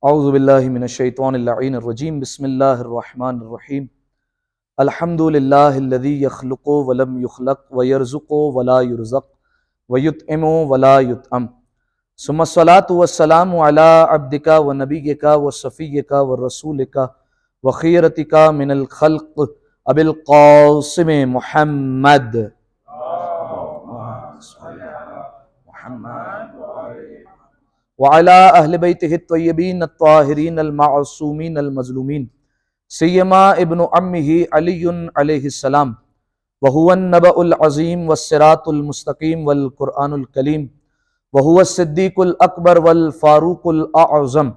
औज़ु बिल्लाहि मिनश्शैतानिर लईनिर रजीम बिस्मिल्लाहिर रहमानिर रहीम अल्हम्दुलिल्लाहिल्लज़ी यख़्लुक़ु व लम युख़्लक़ व यर्ज़ुक़ु व ला युरज़क़ व युत्इमु व ला युत्अम सुम्मस्सलातु वस्सलामु अला अब्दिका व नबिय्यिका व सफ़िय्यिका व रसूलिका व ख़ियरतिका मिनल ख़ल्क़ अबिल क़ासिम मुहम्मद वअला अहले बैतिहि त्वय्यबीन अत्ताहिरीन अल-माअसूमीन अल-मज़लूमीन सय्यमा इब्नु अम्मिही अलीयुन अलैहिस्सलाम व हुवा अन-नबउल अज़ीम वस्सिरातुल मुस्तक़ीम वल कुरआनुल कलीम व हुवा सिद्दीकुल अकबर वल फारूकुल अअज़म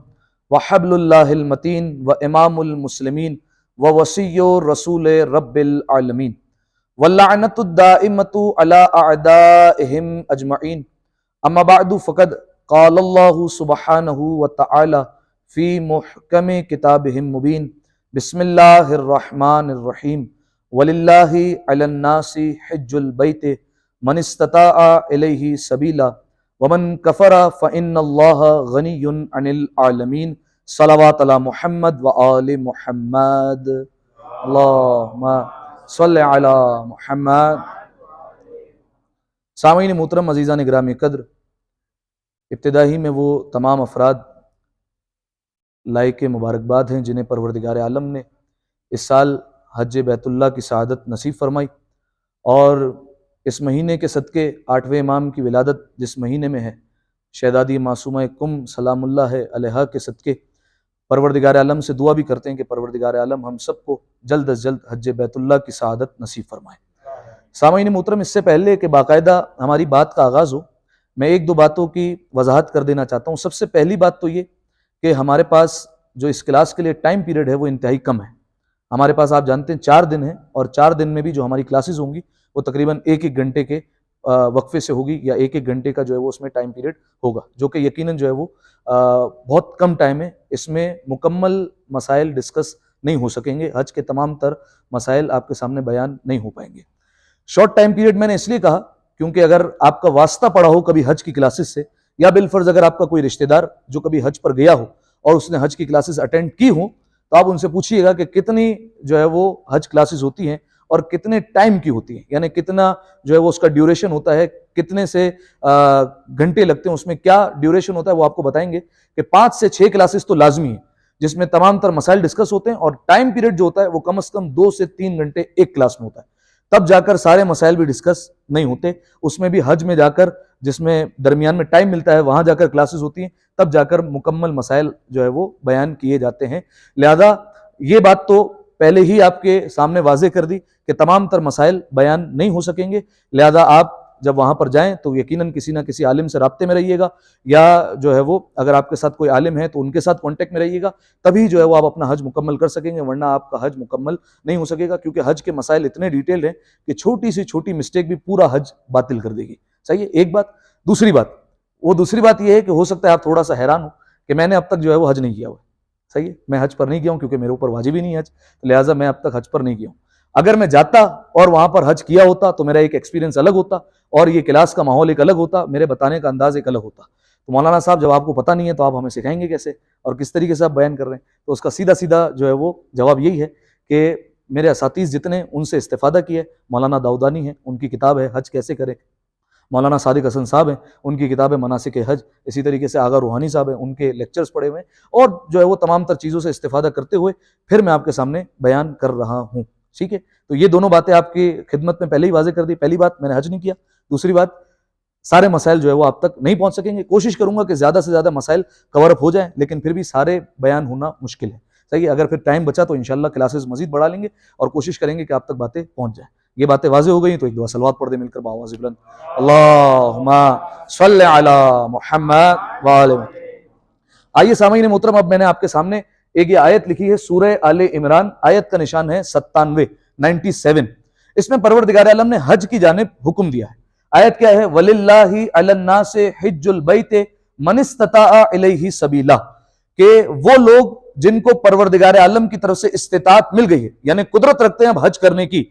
व हब्लुल्लाहिल मतीन व इमामुल मुस्लिमीन व वसिय्यु रसूल रब्बिल आलमीन वल्लअनतुद दाइमतु अला अअदाइहिम अजमईन अम्मा बअदु फ़क़द क़ालल्लाहु सुब्हानहु व तआला फ़ी मुहकमि किताबिहिल मुबीन बिस्मिल्लाहिर रहमानिर रहीम वलिल्लाहि अलन्नासि हिज्जुल बैति मन इस्तताअ इलैहि सबीला वमन कफ़रा फ़इन्नल्लाहा गनिय्युन अनिल आलमीन सल्लल्लाहु अला मुहम्मद व आलि मुहम्मद अल्लाहुम्मा सल्लि अला मुहम्मद। सामीन मोहतरम अज़ीज़ान गिरामी क़द्र, इब्तिदाई में वो तमाम अफराद लायक मुबारकबाद हैं जिन्हें परवरदिगार आलम ने इस साल हज बैतुल्लाह की सआदत नसीब फरमाई और इस महीने के सदक़े 8वें इमाम की विलादत जिस महीने में है, शहदादी मासूमा कुम सलामुल्लाह अलैहा के सदक़े परवरदिगार आलम से दुआ भी करते हैं कि परवरदिगार आलम हम सबको जल्द अज जल्द हज बैतुल्लाह की सआदत नसीब फरमाए। सामीन मोहतरम, इससे पहले कि बाकायदा हमारी बात का आगाज़ हो, मैं एक दो बातों की वजाहत कर देना चाहता हूँ। सबसे पहली बात तो ये कि हमारे पास जो इस क्लास के लिए टाइम पीरियड है वो इंतहाई कम है। हमारे पास आप जानते हैं 4 दिन है और 4 दिन में भी जो हमारी क्लासेस होंगी वो तकरीबन एक एक घंटे के वक्फे से होगी या एक एक घंटे का जो है वो उसमें टाइम पीरियड होगा, जो कि यकीनन जो है वो बहुत कम टाइम है। इसमें मुकम्मल मसाइल डिस्कस नहीं हो सकेंगे, हज के तमाम तर मसाइल आपके सामने बयान नहीं हो पाएंगे। शॉर्ट टाइम पीरियड मैंने इसलिए कहा क्योंकि अगर आपका वास्ता पड़ा हो कभी हज की क्लासेस से, या बिलफर्ज अगर आपका कोई रिश्तेदार जो कभी हज पर गया हो और उसने हज की क्लासेस अटेंड की हो, तो आप उनसे पूछिएगा कि कितनी जो है वो हज क्लासेस होती हैं और कितने टाइम की होती हैं, यानी कितना जो है वो उसका ड्यूरेशन होता है, कितने से घंटे लगते हैं, उसमें क्या ड्यूरेशन होता है, वो आपको बताएंगे कि 5 से 6 क्लासेस तो लाजमी है जिसमें तमाम तर मसाइल डिस्कस होते हैं और टाइम पीरियड जो होता है वो कम से कम 2 से 3 घंटे एक क्लास में होता है, तब जाकर सारे मसाइल भी डिस्कस नहीं होते। उसमें भी हज में जाकर जिसमें दरमियान में टाइम मिलता है वहां जाकर क्लासेस होती हैं, तब जाकर मुकम्मल मसाइल जो है वो बयान किए जाते हैं। लिहाजा ये बात तो पहले ही आपके सामने वाजे कर दी कि तमाम तर मसाइल बयान नहीं हो सकेंगे। लिहाजा आप जब वहां पर जाएं तो यकीनन किसी ना किसी आलिम से राब्ते में रहिएगा, या जो है वो अगर आपके साथ कोई आलिम है तो उनके साथ कांटेक्ट में रहिएगा, तभी जो है वो आप अपना हज मुकम्मल कर सकेंगे, वरना आपका हज मुकम्मल नहीं हो सकेगा। क्योंकि हज के मसाइल इतने डिटेल्ड हैं कि छोटी सी छोटी मिस्टेक भी पूरा हज बातिल कर देगी। सही है, एक बात। दूसरी बात यह है कि हो सकता है आप थोड़ा सा हैरान हो कि मैंने अब तक जो है वो हज नहीं किया हुआ। सही है, मैं हज पर नहीं गया हूं क्योंकि मेरे ऊपर वाजिब ही नहीं हज, लिहाजा मैं अब तक हज पर नहीं गया हूं। अगर मैं जाता और वहां पर हज किया होता तो मेरा एक एक्सपीरियंस अलग होता और ये क्लास का माहौल एक अलग होता, मेरे बताने का अंदाज एक अलग होता। तो मौलाना साहब, जब आपको पता नहीं है तो आप हमें सिखाएंगे कैसे और किस तरीके से आप बयान कर रहे हैं? तो उसका सीधा सीधा जो है वो जवाब यही है कि मेरे असातीज़ जितने उनसे इस्तेफादा किए, मौलाना दाऊदानी है, उनकी किताब है हज कैसे करें, मौलाना सादिक हसन साहब हैं, उनकी किताब है मनासिक हज, इसी तरीके से आगा रूहानी साहब हैं, उनके लेक्चर्स पढ़े हुए हैं, और जो है वो तमाम तर चीज़ों से इस्तेफादा करते हुए फिर मैं आपके सामने बयान कर रहा हूँ। ठीक है, तो ये दोनों बातें आपकी खिदमत में पहले ही वाजे कर दी। पहली बात, मैंने हज नहीं किया। दूसरी बात, सारे मसाइल जो है वो आप तक नहीं पहुंच सकेंगे। कोशिश करूंगा कि ज़्यादा से ज़्यादा मसाइल कवर अप हो जाए, लेकिन फिर भी सारे बयान होना मुश्किल है। सही है, अगर फिर टाइम बचा तो इंशाल्लाह क्लासेस मजीद बढ़ा लेंगे और कोशिश करेंगे कि आप तक बातें पहुंच जाए। ये बातें वाजे हो गई तो एक दुआ सलवात पढ़ दे मिलकर बावाज़ बुलंद, अल्लाहुम्मा सल्लि अला मुहम्मद व आले। आइए सामीन मोहतरम, अब मैंने आपके सामने एक ये आयत लिखी है सूरह आले इमरान, आयत का निशान है 97। इसमें परवरदिगार आलम ने हज की जानिब हुक्म दिया है। आयत क्या है? वलिल्लाहि अलन्नासि हिज्जुल बैति मन इस्तताअ इलैहि सबीला, कि वो लोग जिनको परवरदिगार आलम की तरफ से इस्तिताअत मिल गई है, यानी कुदरत रखते हैं अब हज करने की,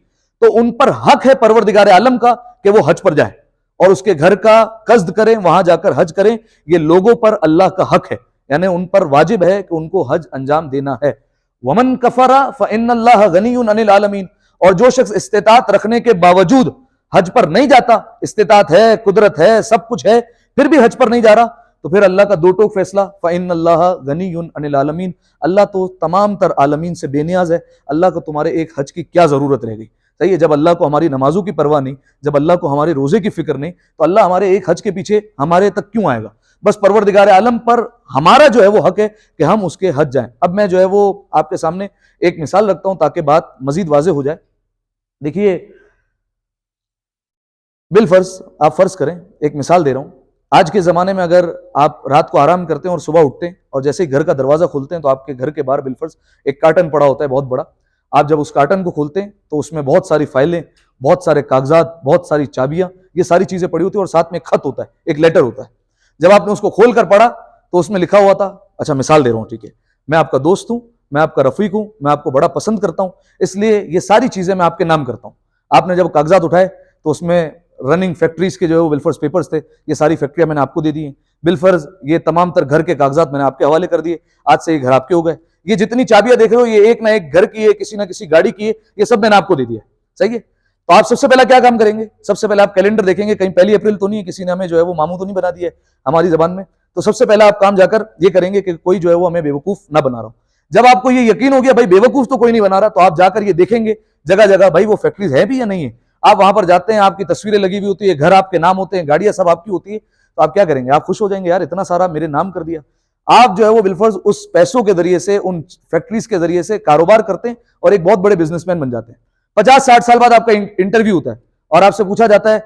तो उन पर हक है परवरदिगार आलम का कि वो हज पर जाए और उसके घर का कस्द करें, वहां जाकर हज करें। ये लोगों पर अल्लाह का हक है, यानी उन पर वाजिब है कि उनको हज अंजाम देना है। वमन कफरा फइन्नल्लाह गनियुन अनिल आलमीन, और जो शख्स इस्तिताअत रखने के बावजूद हज पर नहीं जाता, इस्तिताअत है, कुदरत है, सब कुछ है, फिर भी हज पर नहीं जा रहा, तो फिर अल्लाह का दो टोक फैसला, फइन्नल्लाह गनियुन अनिल आलमीन, अल्लाह तो तमाम तर आलमीन से बेनियाज है, अल्लाह को तुम्हारे एक हज की क्या जरूरत रह गई। सही है, जब अल्लाह को हमारी नमाजों की परवाह नहीं, जब अल्लाह को हमारे रोजे की फिक्र नहीं, तो अल्लाह हमारे एक हज के पीछे हमारे तक क्यों आएगा। बस परवरदिगार आलम पर हमारा जो है वो हक है कि हम उसके हज जाएं। अब मैं जो है वो आपके सामने एक मिसाल रखता हूं ताकि बात मजीद वाज़ेह हो जाए। देखिए, बिल फर्ज, आप फर्ज करें, एक मिसाल दे रहा हूं, आज के ज़माने में अगर आप रात को आराम करते हैं और सुबह उठते हैं और जैसे ही घर का दरवाज़ा खोलते हैं तो आपके घर के बाहर बिलफर्ज एक कार्टन पड़ा होता है बहुत बड़ा। आप जब उस कार्टन को खोलते हैं तो उसमें बहुत सारी फाइलें, बहुत सारे कागजात, बहुत सारी चाबियां, ये सारी चीज़ें पड़ी होती है और साथ में एक खत होता है, एक लेटर होता है। जब आपने उसको खोल कर पढ़ा तो उसमें लिखा हुआ था, अच्छा मिसाल दे रहा हूँ, ठीक है, मैं आपका दोस्त हूँ, मैं आपका रफ़ीक हूँ, मैं आपको बड़ा पसंद करता हूँ, इसलिए ये सारी चीज़ें मैं आपके नाम करता हूँ। आपने जब कागजात उठाए तो उसमें रनिंग फैक्ट्रीज के जो है वो बिलफर्ज पेपर्स थे, ये सारी फैक्ट्रियां मैंने आपको दे दी हैं। बिलफर्ज ये तमाम तर घर के कागजात मैंने आपके हवाले कर दिए, आज से ये घर आपके हो गए। ये जितनी चाबियां देख रहे हो ये एक ना एक घर की है, किसी ना किसी गाड़ी की है, ये सब मैंने आपको दे दिया। सही है, तो आप सबसे पहला क्या काम करेंगे? सबसे पहले आप कैलेंडर देखेंगे, कहीं 1 अप्रैल तो नहीं है, किसी ने हमें जो है वो मामू तो नहीं बना दिया है हमारी जबान में। तो सबसे पहला आप काम जाकर ये करेंगे कि कोई जो है वो हमें बेवकूफ ना बना रहा हो। जब आपको ये यकीन हो गया भाई बेवकूफ तो कोई नहीं बना रहा, तो आप जाकर ये देखेंगे जगह जगह भाई वो फैक्ट्रीज है भी या नहीं है। आप वहां पर जाते हैं, आपकी तस्वीरें लगी हुई होती है, घर आपके नाम होते हैं, गाड़ियां सब आपकी होती है, तो आप क्या करेंगे? आप खुश हो जाएंगे, यार इतना सारा मेरे नाम कर दिया। आप जो है वो बिलफर्ज उस पैसों के जरिए से, उन फैक्ट्रीज के जरिए से कारोबार करते हैं और एक बहुत बड़े बिजनेसमैन बन जाते हैं। 50-60 साल बाद आपका इंटरव्यू होता है और आपसे पूछा जाता है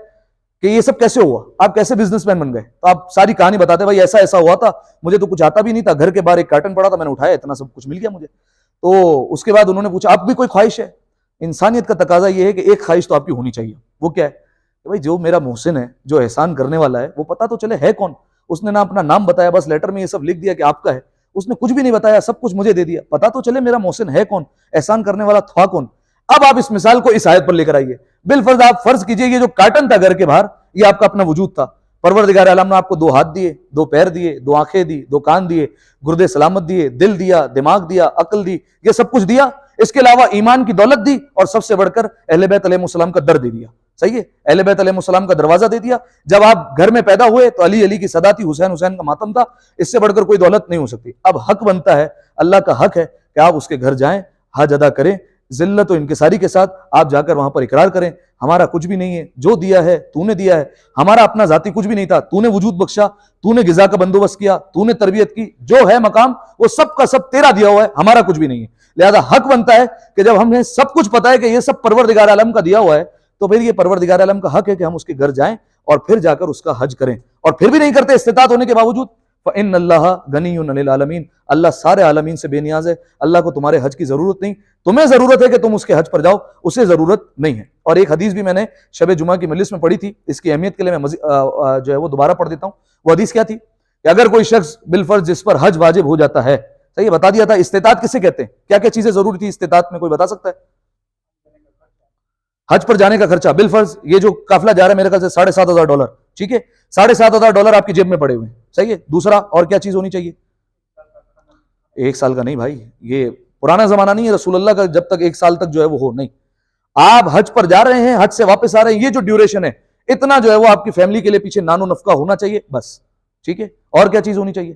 कि ये सब कैसे हुआ, आप कैसे बिजनेसमैन बन गए? तो आप सारी कहानी बताते हैं, भाई ऐसा ऐसा हुआ था, मुझे तो कुछ आता भी नहीं था, घर के बाहर एक कार्टन पड़ा था, मैंने उठाया, इतना सब कुछ मिल गया मुझे। तो उसके बाद उन्होंने पूछा, आप भी कोई ख्वाहिश है? इंसानियत का तकाजा यह है कि एक ख्वाहिश तो आपकी होनी चाहिए। वो क्या है? कि भाई जो मेरा मोहसिन है, जो एहसान करने वाला है, वो पता तो चले है कौन। उसने ना अपना नाम बताया, बस लेटर में ये सब लिख दिया कि आपका है, उसने कुछ भी नहीं बताया, सब कुछ मुझे दे दिया, पता तो चले मेरा मोहसिन है कौन, एहसान करने वाला था कौन। अब आप इस मिसाल को इस आयत पर लेकर आइए। बिलफर्ज आप फर्ज कीजिए ये जो कार्टन था घर के बाहर, ये आपका अपना वजूद था। परवरदिगार आलम ने आपको 2 हाथ दिए, 2 पैर दिए, 2 आंखें दी, 2 कान दिए, गुर्दे सलामत दिए, दिल दिया, दिमाग दिया, अक्ल दी, ये सब कुछ दिया। इसके अलावा ईमान की दौलत दी और सबसे बढ़कर अहले बैत अलैहिस्सलाम का दर दे दिया। सही है, अहले बैत अलैहिस्सलाम का दरवाजा दे दिया। जब आप घर में पैदा हुए तो अली अली की सदा थी, हुसैन हुसैन का मातम था, इससे बढ़कर कोई दौलत नहीं हो सकती। अब हक बनता है, अल्लाह का हक है कि आप उसके घर जाएं, हज अदा करें, जिल्लत और इनकिसारी के साथ आप जाकर वहां पर इकरार करें, हमारा कुछ भी नहीं है, जो दिया है तूने दिया है, हमारा अपना जाती कुछ भी नहीं था, तूने वजूद बख्शा, तूने गिजा का बंदोबस्त किया, तूने तरबियत की, जो है मकाम वो सब का सब तेरा दिया हुआ है, हमारा कुछ भी नहीं है। लिहाजा हक बनता है कि जब हमें सब कुछ पता है कि ये सब परवरदिगार आलम का दिया हुआ है, तो फिर ये परवरदिगार आलम का हक है कि हम उसके घर जाएं और फिर जाकर उसका हज करें। और फिर भी नहीं करते इस्तिताअत होने के बावजूद, फ़इन्नल्लाह गनियुन अनिल आलमीन, अल्लाह सारे आलमीन से बेनियाज है, अल्लाह को तुम्हारे हज की जरूरत नहीं, तुम्हें जरूरत है कि तुम उसके हज पर जाओ, उसे जरूरत नहीं है। और एक हदीस भी मैंने शब जुमा की मजलिस में पढ़ी थी, इसकी अहमियत के लिए मैं जो है वो दोबारा पढ़ देता हूँ। वो हदीस क्या थी कि अगर कोई शख्स बिलफर्ज जिस पर हज वाजिब हो जाता है, सही बता दिया था इस्तिताअत किसे कहते हैं, क्या क्या चीजें जरूरी थी इस्तिताअत में, कोई बता सकता है? हज पर जाने का खर्चा, बिलफर्ज ये जो काफिला जा रहा है मेरे ख्याल से $7,500, ठीक है, $7,500 आपकी जेब में पड़े हुए, सही है। दूसरा और क्या चीज होनी चाहिए? 1 साल का नहीं भाई, ये पुराना जमाना नहीं है रसूलुल्लाह का, जब तक 1 साल तक जो है वो हो नहीं। आप हज पर जा रहे हैं, हज से वापस आ रहे हैं, ये जो ड्यूरेशन है, इतना जो है वो आपकी फैमिली के लिए पीछे नानो नफका होना चाहिए, बस, ठीक है। और क्या चीज होनी चाहिए?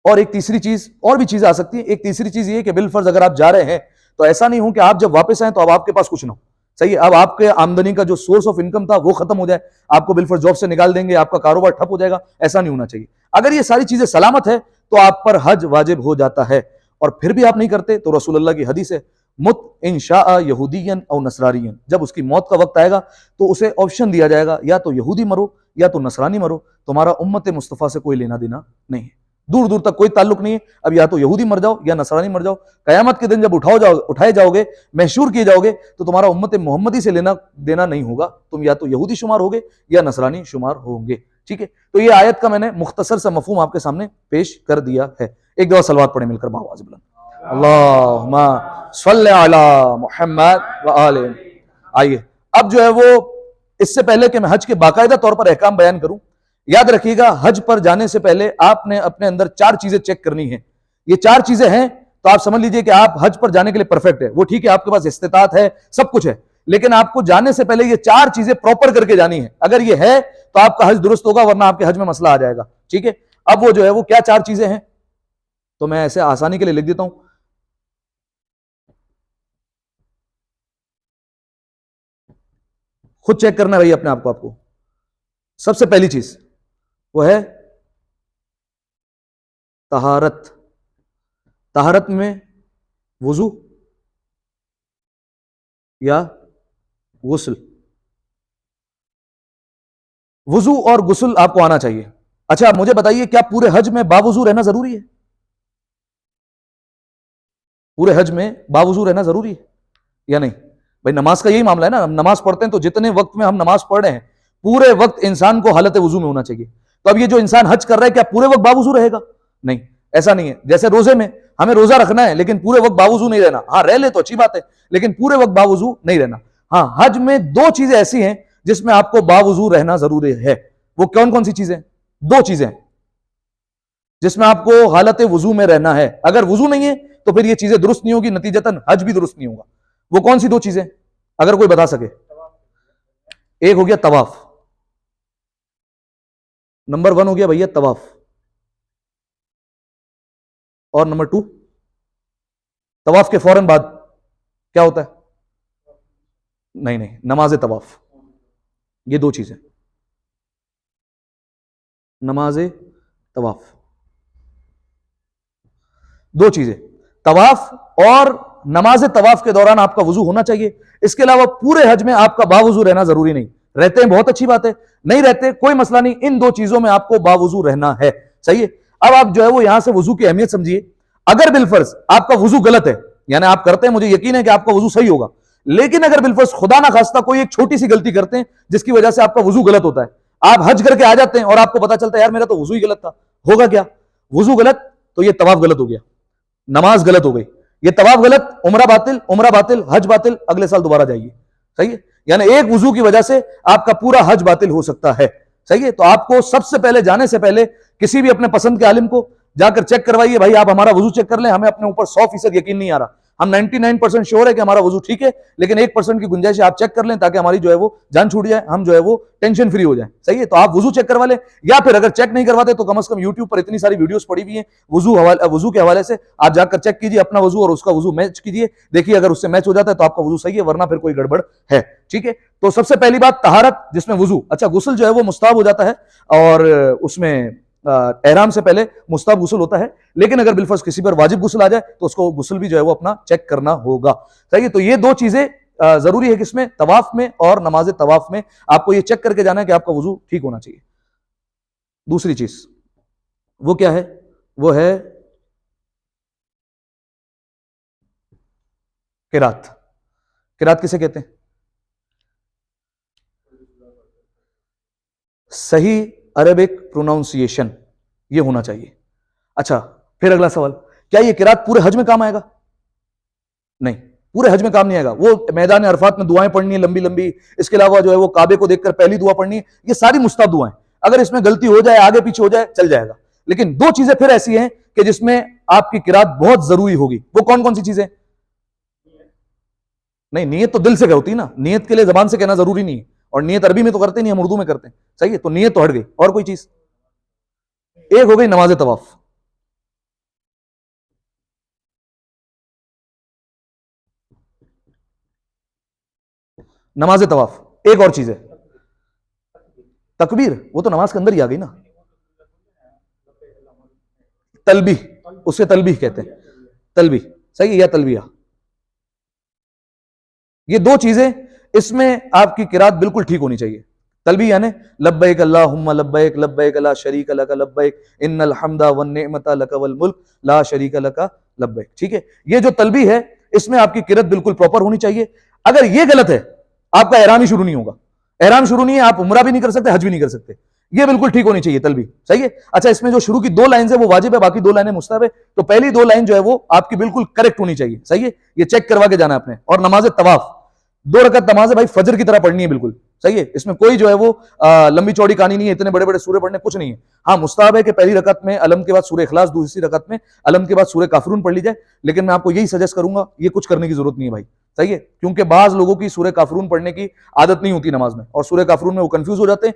और एक तीसरी चीज, और भी चीजें आ सकती है। एक तीसरी चीज ये कि बिलफर्ज अगर आप जा रहे हैं तो ऐसा नहीं हो कि आप जब वापस आए तो अब आपके पास कुछ ना हो, सही है, अब आपके आमदनी का जो सोर्स ऑफ इनकम था वो खत्म हो जाए, आपको बिलफर्ज जॉब से निकाल देंगे, आपका कारोबार ठप हो जाएगा, ऐसा नहीं होना चाहिए। अगर ये सारी चीजें सलामत है तो आप पर हज वाजिब हो जाता है, और फिर भी आप नहीं करते तो रसूलुल्लाह की हदीस है, मुत इंशाअ यहूदियन और नसरानियन, जब उसकी मौत का वक्त आएगा तो उसे ऑप्शन दिया जाएगा, या तो यहूदी मरो या तो नसरानी मरो, तुम्हारा उम्मत मुस्तफ़ा से कोई लेना देना नहीं है, दूर दूर तक कोई ताल्लुक नहीं है। अब या तो यहूदी मर जाओ या नसरानी मर जाओ, कयामत के दिन जब उठाए जाओगे, महशूर किए जाओगे, तो तुम्हारा उम्मत मोहम्मदी से लेना देना नहीं होगा, तुम या तो यहूदी शुमार होगे या नसरानी शुमार होंगे, ठीक है। तो ये आयत का मैंने मुख्तसर सा मफहूम आपके सामने पेश कर दिया है। एक दफा सलवात पढ़े मिलकर आवाज़ बुलंद, अल्लाहुम्मा सल्लि अला मुहम्मद व आले। आइए अब जो है वो, इससे पहले कि मैं हज के बाकायदा तौर पर अहकाम बयान करूं, याद रखिएगा, हज पर जाने से पहले आपने अपने अंदर 4 चीजें चेक करनी है। ये 4 चीजें हैं तो आप समझ लीजिए कि आप हज पर जाने के लिए परफेक्ट है। वो ठीक है, आपके पास इस्तिताअत है, सब कुछ है, लेकिन आपको जाने से पहले ये 4 चीजें प्रॉपर करके जानी है। अगर ये है तो आपका हज दुरुस्त होगा, वरना आपके हज में मसला आ जाएगा। ठीक है, अब वो जो है वो क्या 4 चीजें हैं, तो मैं ऐसे आसानी के लिए लिख देता हूं। खुद चेक करना है भाई अपने आप को। आपको सबसे पहली चीज वो है तहारत। तहारत में वुजू या गुस्ल। वुजू और गुस्ल आपको आना चाहिए। अच्छा, मुझे बताइए, क्या पूरे हज में बावुजू रहना जरूरी है? पूरे हज में बावुजू रहना जरूरी है या नहीं? भाई नमाज का यही मामला है ना, हम नमाज पढ़ते हैं तो जितने वक्त में हम नमाज पढ़ रहे हैं पूरे वक्त इंसान को हालत वुजू में होना चाहिए। तो अब ये जो इंसान हज कर रहा है, क्या पूरे वक्त बावुजू रहेगा? नहीं, ऐसा नहीं है। जैसे रोजे में हमें रोजा रखना है लेकिन पूरे वक्त बावुजू नहीं रहना। हाँ, रह ले तो अच्छी बात है, लेकिन पूरे वक्त बावुजू नहीं रहना। हाँ, हज में 2 चीजें ऐसी हैं जिसमें आपको बावुजू रहना जरूरी है। वो कौन कौन सी चीजें? 2 चीजें जिसमें आपको हालत वुजू में रहना है। अगर वुजू नहीं है तो फिर ये चीजें दुरुस्त नहीं होगी, नतीजतन हज भी दुरुस्त नहीं होगा। वो कौन सी 2 चीजें, अगर कोई बता सके? एक हो गया तवाफ, नंबर 1 हो गया भैया तवाफ, और नंबर 2 तवाफ के फौरन बाद क्या होता है? नहीं नहीं, नमाज तवाफ। ये 2 चीजें, नमाज तवाफ, 2 चीजें, तवाफ और नमाज तवाफ के दौरान आपका वुजू होना चाहिए। इसके अलावा पूरे हज में आपका बावुजू रहना जरूरी नहीं। रहते हैं बहुत अच्छी बात है, नहीं रहते कोई मसला नहीं, इन 2 चीजों में आपको बावुजू रहना है। सही है। अब आप जो है वो यहां से वुजू की अहमियत समझिए। अगर बिलफर्ज आपका वुजू गलत है, यानी आप करते हैं, मुझे यकीन है कि आपका वुजू सही होगा, लेकिन अगर बिलफर्ज खुदा ना खास्ता कोई एक छोटी सी गलती करते हैं जिसकी वजह से आपका वुजू गलत होता है, आप हज करके आ जाते हैं और आपको पता चलता है यार मेरा तो वुजू ही गलत था, होगा क्या? वुजू गलत तो ये तवाफ गलत हो गया, नमाज गलत हो गई, ये तवाफ गलत, उमरा बातिल, हज बातिल, अगले साल दोबारा जाइए। सही है, यानी एक वुजू की वजह से आपका पूरा हज बातिल हो सकता है। सही है, तो आपको सबसे पहले जाने से पहले किसी भी अपने पसंद के आलिम को जाकर चेक करवाइए। भाई आप हमारा वजू चेक कर लें, हमें अपने ऊपर 100% यकीन नहीं आ रहा, हम 99% श्योर है कि हमारा वजू ठीक है, लेकिन 1% की गुंजाइश आप चेक कर लें ताकि हमारी जो है वो जान छूट जाए, हम जो है वो टेंशन फ्री हो जाए। सही है, तो आप वजू चेक करवा लें, या फिर अगर चेक नहीं करवाते तो कम से कम यूट्यूब पर इतनी सारी वीडियोस पड़ी हुई हैं वजू के हवाले से, आप जाकर चेक कीजिए अपना वजू और उसका वजू मैच कीजिए, देखिए अगर उससे मैच हो जाता है तो आपका वजू सही है, वरना फिर कोई गड़बड़ है। ठीक है, तो सबसे पहली बात तहारत, जिसमें वजू। अच्छा, गुस्ल जो है वो मुस्ताहब हो जाता है और उसमें एहराम से पहले मुस्ताहब गुस्ल होता है, लेकिन अगर बिलफर्ज किसी पर वाजिब गुस्ल आ जाए तो उसको गुस्ल भी जो है वो अपना चेक करना होगा। सही है, तो ये 2 चीजें जरूरी है, किसमें? तवाफ में और नमाज तवाफ में आपको ये चेक करके जाना है कि आपका वजू ठीक होना चाहिए। दूसरी चीज वो क्या है? वो है किरात। किरात किसे कहते हैं? सही अरबिक प्रोनाउंसिएशन ये होना चाहिए। अच्छा, फिर अगला सवाल, क्या ये किरात पूरे हज में काम आएगा? नहीं, पूरे हज में काम नहीं आएगा। वो मैदान अरफात में दुआएं पढ़नी है लंबी लंबी, इसके अलावा जो है वो काबे को देखकर पहली दुआ पढ़नी है, ये सारी मुस्ताहब दुआएं। अगर इसमें गलती हो जाए, आगे पीछे हो जाए, चल जाएगा। लेकिन 2 चीजें फिर ऐसी हैं कि जिसमें आपकी किरात बहुत जरूरी होगी। वो कौन कौन सी चीजें? नहीं, नियत तो दिल से होती है ना, नियत के लिए जबान से कहना जरूरी नहीं है, और नियत अरबी में तो करते नहीं, हम उर्दू में करते हैं। सही है, तो नियत तो हट गई। और कोई चीज? एक हो गई नमाज तवाफ, नमाज तवाफ। एक और चीज है तकबीर, वो तो नमाज के अंदर ही आ गई ना। तलबी, उसे तलबी कहते हैं, तलबी। सही है, या तलबिया। ये 2 चीजें, इसमें आपकी किरात बिल्कुल ठीक होनी चाहिए। तलबी यानी लब्बैक अल्लाहुम्मा लब्बैक लब्बैक ला शरीक लक लब्बैक इन्नल हम्दा वन निअमता लक वल मुल्क ला शरीक लक लब्बैक। ठीक है, ये जो तलबी है इसमें आपकी किरात बिल्कुल प्रॉपर होनी चाहिए। अगर ये गलत है, आपका एहराम ही शुरू नहीं होगा। एहराम शुरू नहीं है, आप उमरा भी नहीं कर सकते, हज भी नहीं कर सकते। ये बिल्कुल ठीक होनी चाहिए तलबी। सही है। अच्छा, इसमें जो शुरू की 2 लाइन है वो वाजिब है, बाकी 2 लाइनें मुस्तहब है, तो पहली 2 लाइन जो है वो आपकी बिल्कुल करेक्ट होनी चाहिए। सही है, ये चेक करवा के जाना है आपने। और नमाज तवाफ 2 रकअत नमाज है भाई, फजर की तरह पढ़नी है बिल्कुल। सही है, इसमें कोई जो है वो लंबी चौड़ी कहानी नहीं है, इतने बड़े बड़े सूरे पढ़ने कुछ नहीं है। हाँ, मुस्ताहब है कि पहली रकत में अलम के बाद सूरह इखलास, दूसरी रकत में अलम के बाद सूरह काफिरून पढ़ ली जाए, लेकिन मैं आपको यही सजेस्ट करूंगा, ये कुछ करने की जरूरत नहीं है भाई, सही है, क्योंकि बाज लोगों की सूरह काफिरून पढ़ने की आदत नहीं होती नमाज में, और सूरह काफिरून में वो कंफ्यूज हो जाते हैं,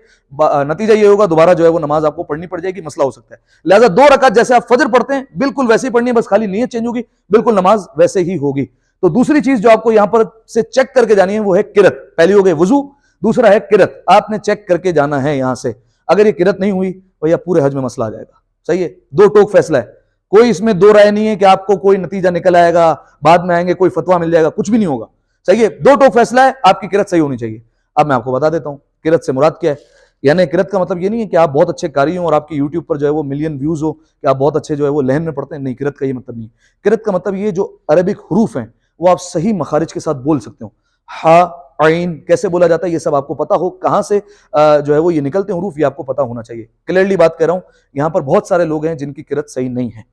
नतीजा ये होगा दोबारा जो है वो नमाज आपको पढ़नी पड़ जाएगी, मसला हो सकता है। लिहाजा 2 रकात जैसे आप फजर पढ़ते हैं बिल्कुल वैसे ही पढ़नी है, बस खाली नीयत चेंज होगी, बिल्कुल नमाज वैसे ही होगी। तो दूसरी चीज जो आपको यहां पर से चेक करके जानी है वो है किरत। पहली हो गई वजू, दूसरा है किरत, आपने चेक करके जाना है यहां से। अगर ये किरत नहीं हुई भैया पूरे हज में मसला आ जाएगा, सही है, 2 टोक फैसला है, कोई इसमें 2 राय नहीं है कि आपको कोई नतीजा निकल आएगा, बाद में आएंगे कोई फतवा मिल जाएगा, कुछ भी नहीं होगा, सही है, 2 टोक फैसला है, आपकी किरत सही होनी चाहिए। अब मैं आपको बता देता हूं किरत से मुराद क्या है। यानी किरत का मतलब ये नहीं है कि आप बहुत अच्छे कारी हो और आपकी यूट्यूब पर जो है वो मिलियन व्यूज हो, कि आप बहुत अच्छे जो है वो लहन में पढ़ते हैं, नहीं, किरत का ये मतलब नहीं। किरत का मतलब ये जो अरबिक हरूफ हैं वो आप सही मखारिज के साथ बोल सकते हो। हा, आइन कैसे बोला जाता है ये सब आपको पता हो, कहां से जो है वो ये निकलते हैं हरूफ, ये आपको पता होना चाहिए। क्लियरली बात कर रहा हूं, यहां पर बहुत सारे लोग हैं जिनकी किरत सही नहीं है,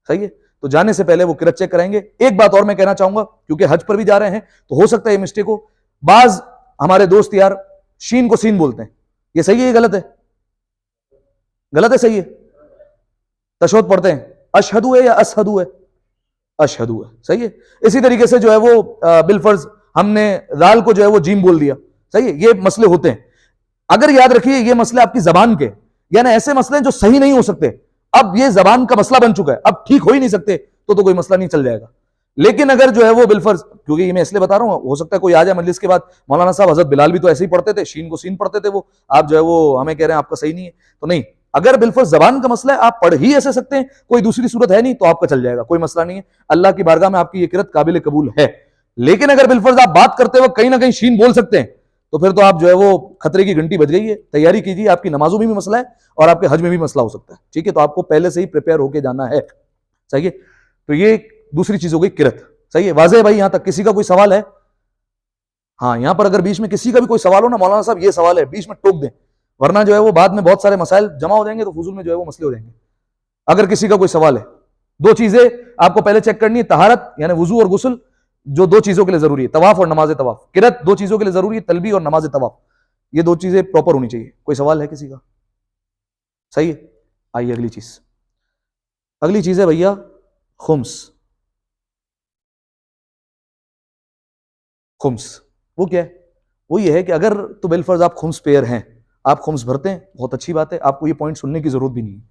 सही है, तो जाने से पहले वो किरत चेक कराएंगे। एक बात और मैं कहना चाहूंगा, क्योंकि हज पर भी जा रहे हैं तो हो सकता है ये मिस्टेक हो, बाज हमारे दोस्त यार शीन को सीन बोलते हैं, ये सही है ये गलत है? गलत है, सही है? तशहद पढ़ते हैं अशहदु है या असहदु है? अशहदु है, सही है। इसी तरीके से जो है वो बिलफर्ज हमने दाल को जो है वो जीम बोल दिया, सही है, ये मसले होते हैं। अगर याद रखिए ये मसले आपकी जबान के, यानी ऐसे मसले जो सही नहीं हो सकते, अब ये जबान का मसला बन चुका है, अब ठीक हो ही नहीं सकते, तो कोई मसला नहीं, चल जाएगा। लेकिन अगर जो है वो बिलफर्ज, क्योंकि ये मैं इसलिए बता रहा हूं, हो सकता है कोई आ जाए मजलिस के बाद, मौलाना साहब हजरत बिलाल भी तो ऐसे ही पढ़ते थे, शीन को सीन पढ़ते थे वो, आप जो है वो हमें कह रहे हैं आपका सही नहीं है, तो नहीं, अगर बिलफर्ज जबान का मसला है, आप पढ़ ही ऐसे सकते हैं, कोई दूसरी सूरत है नहीं, तो आपका चल जाएगा, कोई मसला नहीं है, अल्लाह की बारगाह में आपकी ये किरत काबिल कबूल है। लेकिन अगर बिलफर्ज आप बात करते वक्त कहीं ना कहीं शीन बोल सकते हैं, तो फिर तो आप जो है वो खतरे की घंटी बज गई है, तैयारी कीजिए, आपकी नमाजों में भी मसला है और आपके हज में भी मसला हो सकता है, ठीक है, तो आपको पहले से ही प्रिपेयर होकर जाना है, सही है। तो ये दूसरी चीज हो गई किरत, सही है, वाज़ेह है भाई, यहां तक किसी का कोई सवाल है? हाँ, यहां पर अगर बीच में किसी का भी कोई सवाल हो ना, मौलाना साहब ये सवाल है, बीच में टोक दें, वरना जो है वो बाद में बहुत सारे मसाइल जमा हो जाएंगे, तो फुजूल में जो है वो मसले हो जाएंगे। अगर किसी का कोई सवाल है, 2 चीजें आपको पहले चेक करनी है, तहारत यानी वजू और गुस्ल, जो 2 चीजों के लिए जरूरी है, तवाफ और नमाज तवाफ। किरत 2 चीजों के लिए जरूरी है, तलबी और नमाज तवाफ, ये 2 चीजें प्रॉपर होनी चाहिए। कोई सवाल है किसी का? सही है, आइए अगली चीज। अगली चीज है भैया खुम्स। खुम्स वो क्या है? वो ये है कि अगर तो बिलफर्ज आप खुम्स पेयर हैं, आप खुम्स भरते हैं, बहुत अच्छी बात है, आपको ये पॉइंट सुनने की जरूरत भी नहीं है।